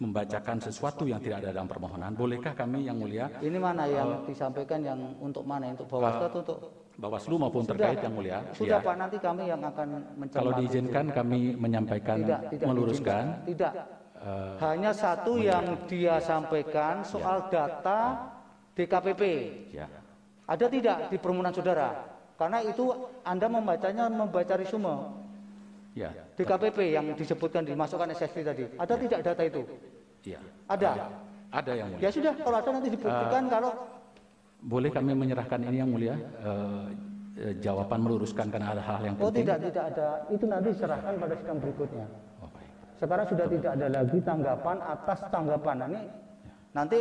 [SPEAKER 3] membacakan sesuatu yang tidak ada dalam permohonan. Bolehkah kami yang mulia?
[SPEAKER 2] Ini mana yang disampaikan yang untuk mana? Untuk Bawaslu atau untuk
[SPEAKER 3] Bawaslu maupun terkait yang mulia?
[SPEAKER 2] Sudah
[SPEAKER 3] ya.
[SPEAKER 2] Pak, nanti kami yang akan mencermati.
[SPEAKER 3] Kalau diizinkan kami menyampaikan,
[SPEAKER 2] tidak
[SPEAKER 3] meluruskan.
[SPEAKER 2] Tidak. Hanya satu yang dia sampaikan soal data DKPP.
[SPEAKER 3] Ya.
[SPEAKER 2] Ada tidak di permohonan saudara? Karena itu Anda membacanya membaca resume.
[SPEAKER 3] Ya.
[SPEAKER 2] DKPP yang disebutkan dimasukkan SST tadi. Ada tidak data itu?
[SPEAKER 3] Iya.
[SPEAKER 2] Ada.
[SPEAKER 3] Ada yang mulia.
[SPEAKER 2] Ya sudah, kalau ada nanti dibuktikan kalau
[SPEAKER 3] boleh kami menyerahkan ini yang mulia jawaban meluruskan karena ada hal yang penting.
[SPEAKER 2] Oh tidak ada. Itu nanti diserahkan pada sidang berikutnya.
[SPEAKER 3] Oh, baik.
[SPEAKER 2] Sekarang sudah tidak ada lagi tanggapan atas tanggapan. Nah, ini nanti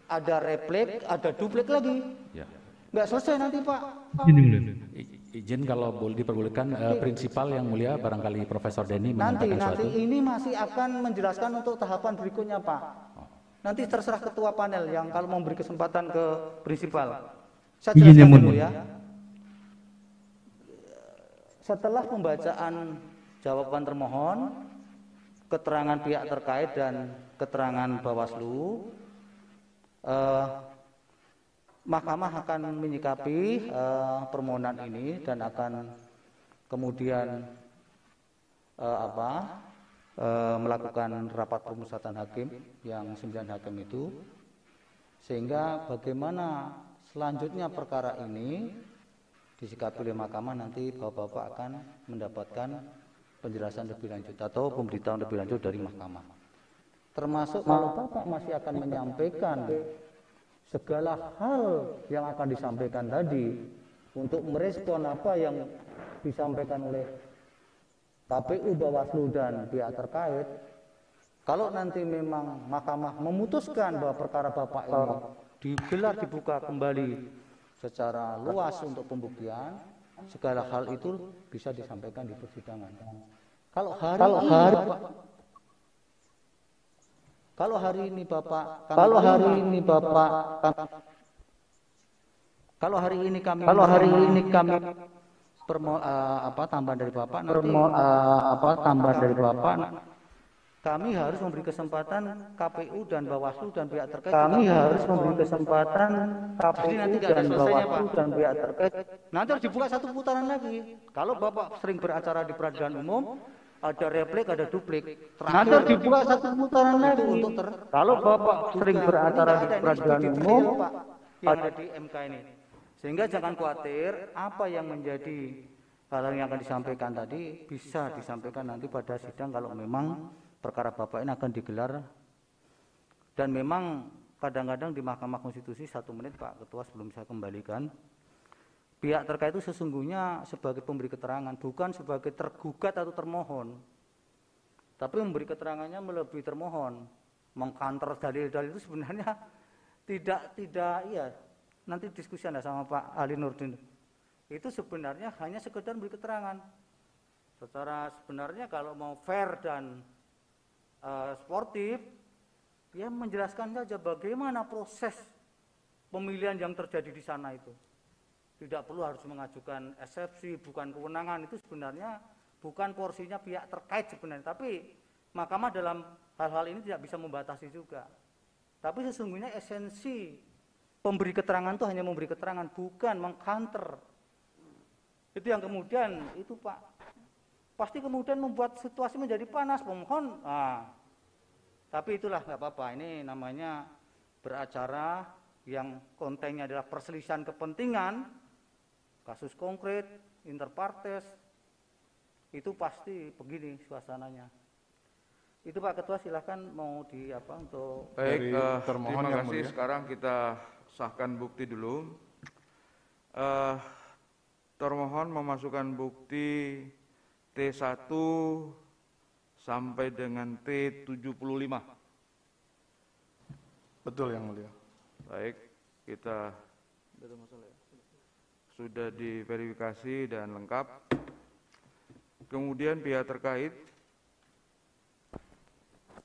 [SPEAKER 2] ada replik, ada duplik lagi.
[SPEAKER 3] Ya.
[SPEAKER 2] Nggak selesai nanti Pak.
[SPEAKER 3] Izin kalau boleh diperbolehkan prinsipal yang mulia barangkali Profesor Denny
[SPEAKER 2] nanti
[SPEAKER 3] sesuatu.
[SPEAKER 2] Ini masih akan menjelaskan untuk tahapan berikutnya Pak. Nanti terserah ketua panel yang kalau memberi kesempatan ke prinsipal. Saya jelaskan dulu ya. setelah pembacaan jawaban termohon, keterangan pihak terkait dan keterangan Bawaslu, Mahkamah akan menyikapi permohonan ini dan akan kemudian melakukan rapat permusyawaratan hakim yang 9 hakim itu, sehingga bagaimana selanjutnya perkara ini disikapi oleh Mahkamah, nanti Bapak-bapak akan mendapatkan penjelasan lebih lanjut atau pemberitahuan lebih lanjut dari Mahkamah. Termasuk kalau Bapak masih akan menyampaikan segala hal yang akan disampaikan tadi untuk merespon apa yang disampaikan oleh KPU, Bawaslu dan pihak terkait. Kalau nanti memang Mahkamah memutuskan bahwa perkara Bapak ini digelar dibuka kembali secara luas untuk pembuktian, segala hal itu bisa disampaikan di persidangan. Kalau hari ini Bapak tambahan dari Bapak kami harus memberi kesempatan KPU dan Bawaslu dan pihak terkait. Nanti harus dibuka satu putaran lagi. Kalau Bapak sering beracara di peradilan umum, ada replik, ada duplik. Nanti harus dibuka satu putaran lagi. Kalau Bapak sering beracara di peradilan umum, yang ada di MK ini. Sehingga jangan khawatir, apa yang menjadi hal yang akan disampaikan tadi bisa disampaikan nanti pada sidang kalau memang perkara Bapak ini akan digelar. Dan memang kadang-kadang di Mahkamah Konstitusi, 1 menit Pak Ketua sebelum saya kembalikan, pihak terkait itu sesungguhnya sebagai pemberi keterangan, bukan sebagai tergugat atau termohon, tapi memberi keterangannya melebihi termohon, mengkanter dalil-dalil itu sebenarnya tidak ya, nanti diskusi Anda sama Pak Ali Nurdin, itu sebenarnya hanya sekedar memberi keterangan. Secara sebenarnya kalau mau fair dan sportif, dia menjelaskan saja bagaimana proses pemilihan yang terjadi di sana itu. Tidak perlu harus mengajukan eksepsi, bukan kewenangan, itu sebenarnya bukan porsinya pihak terkait sebenarnya. Tapi Mahkamah dalam hal-hal ini tidak bisa membatasi juga. Tapi sesungguhnya esensi pemberi keterangan itu hanya memberi keterangan, bukan mengcounter. Itu yang kemudian itu Pak, pasti kemudian membuat situasi menjadi panas. Pemohon, tapi itulah nggak apa-apa. Ini namanya beracara yang kontennya adalah perselisihan kepentingan, kasus konkret, inter partes, itu pasti begini suasananya. Itu Pak Ketua, silahkan mau di apa untuk.
[SPEAKER 1] Baik, terima kasih. Sekarang kita sahkan bukti dulu. Termohon memasukkan bukti T1 sampai dengan T75.
[SPEAKER 5] Betul Yang Mulia.
[SPEAKER 1] Baik, kita sudah diverifikasi dan lengkap. Kemudian pihak terkait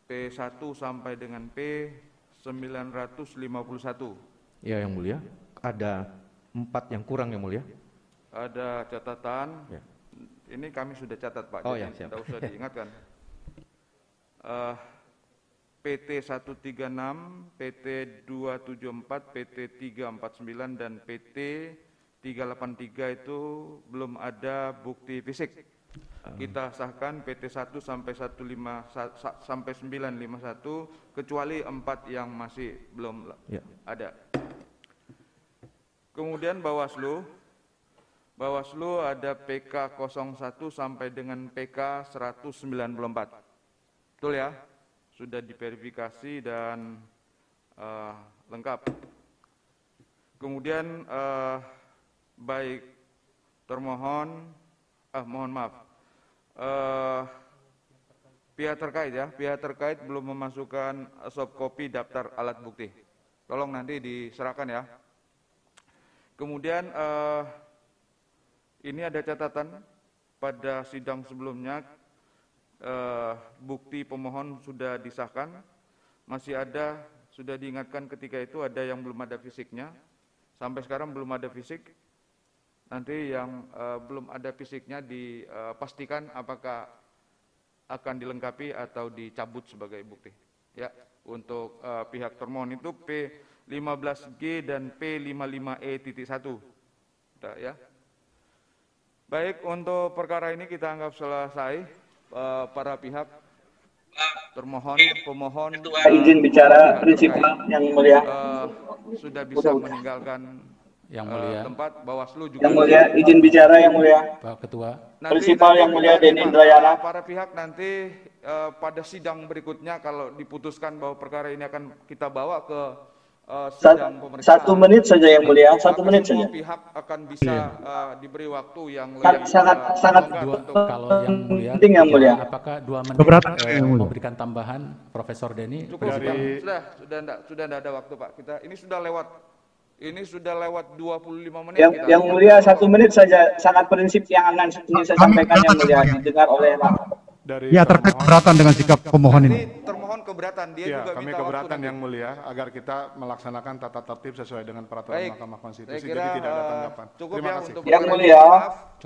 [SPEAKER 1] P1 sampai dengan P951.
[SPEAKER 9] Ya Yang Mulia, ada 4 yang kurang Yang Mulia.
[SPEAKER 1] Ada catatan. Ya. Ini kami sudah catat Pak, jadi tidak usah diingatkan. PT 136, PT 274, PT 349 dan PT 383 itu belum ada bukti fisik. Kita sahkan PT 1 sampai 951 kecuali 4 yang masih belum ada. Kemudian Bawaslu ada PK 01 sampai dengan PK 194. Betul ya? Sudah diverifikasi dan lengkap. Kemudian baik termohon, mohon maaf, pihak terkait ya, pihak terkait belum memasukkan soft copy daftar alat bukti. Tolong nanti diserahkan ya. Kemudian ini ada catatan pada sidang sebelumnya, bukti pemohon sudah disahkan, masih ada, sudah diingatkan ketika itu ada yang belum ada fisiknya, sampai sekarang belum ada fisik. Nanti yang belum ada fisiknya dipastikan apakah akan dilengkapi atau dicabut sebagai bukti. Ya, untuk pihak termohon itu P15G dan P55E.1. Ya. Baik, untuk perkara ini kita anggap selesai. Para pihak termohon, pemohon,
[SPEAKER 11] izin bicara prinsipal yang mulia.
[SPEAKER 1] Sudah bisa meninggalkan
[SPEAKER 3] yang mulia.
[SPEAKER 1] Tempat. Bawaslu juga.
[SPEAKER 11] Yang mulia, izin bicara yang mulia.
[SPEAKER 3] Pak Ketua.
[SPEAKER 11] Prinsipal yang mulia Denny Indrayana.
[SPEAKER 1] Para pihak nanti pada sidang berikutnya kalau diputuskan bahwa perkara ini akan kita bawa ke sidang pemeriksaan.
[SPEAKER 11] 1 menit saja yang mulia, 1 menit saja.
[SPEAKER 1] Pihak akan bisa diberi waktu yang
[SPEAKER 11] sangat
[SPEAKER 3] kalau yang mulia,
[SPEAKER 11] penting yang mulia.
[SPEAKER 3] Apakah 2 menit memberikan tambahan Profesor Denny?
[SPEAKER 1] Cukup, sudah tidak ada waktu Pak. Ini sudah lewat 25 menit.
[SPEAKER 11] Yang mulia 1 menit saja, sangat prinsip yang akan saya sampaikan yang mulia didengar oleh
[SPEAKER 12] ya terkait keberatan dengan sikap pemohon ini.
[SPEAKER 1] Termohon keberatan, dia juga
[SPEAKER 5] kami
[SPEAKER 1] minta
[SPEAKER 5] keberatan
[SPEAKER 1] waktu
[SPEAKER 5] yang mulia agar kita melaksanakan tata tertib sesuai dengan peraturan Mahkamah Konstitusi.
[SPEAKER 1] Saya kira,
[SPEAKER 5] jadi tidak ada tanggapan.
[SPEAKER 1] Terima kasih.
[SPEAKER 11] Yang mulia,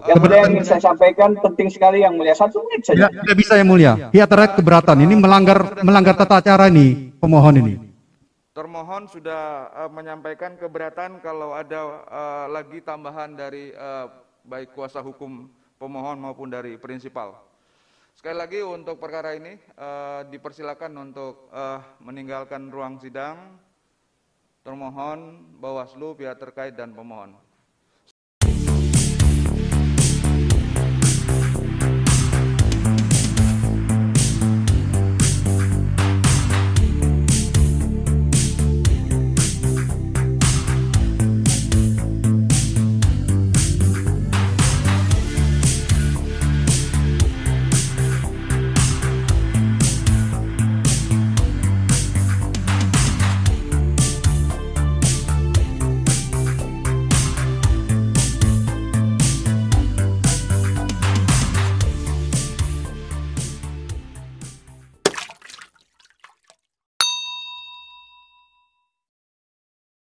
[SPEAKER 11] yang ingin saya sampaikan penting sekali yang mulia, 1 menit saja.
[SPEAKER 12] Tidak bisa yang mulia. Pihak terkait keberatan ini melanggar tata cara ini pemohon ini.
[SPEAKER 1] Termohon sudah menyampaikan keberatan kalau ada lagi tambahan dari baik kuasa hukum pemohon maupun dari prinsipal. Sekali lagi untuk perkara ini dipersilakan untuk meninggalkan ruang sidang. Termohon, Bawaslu, pihak terkait dan pemohon.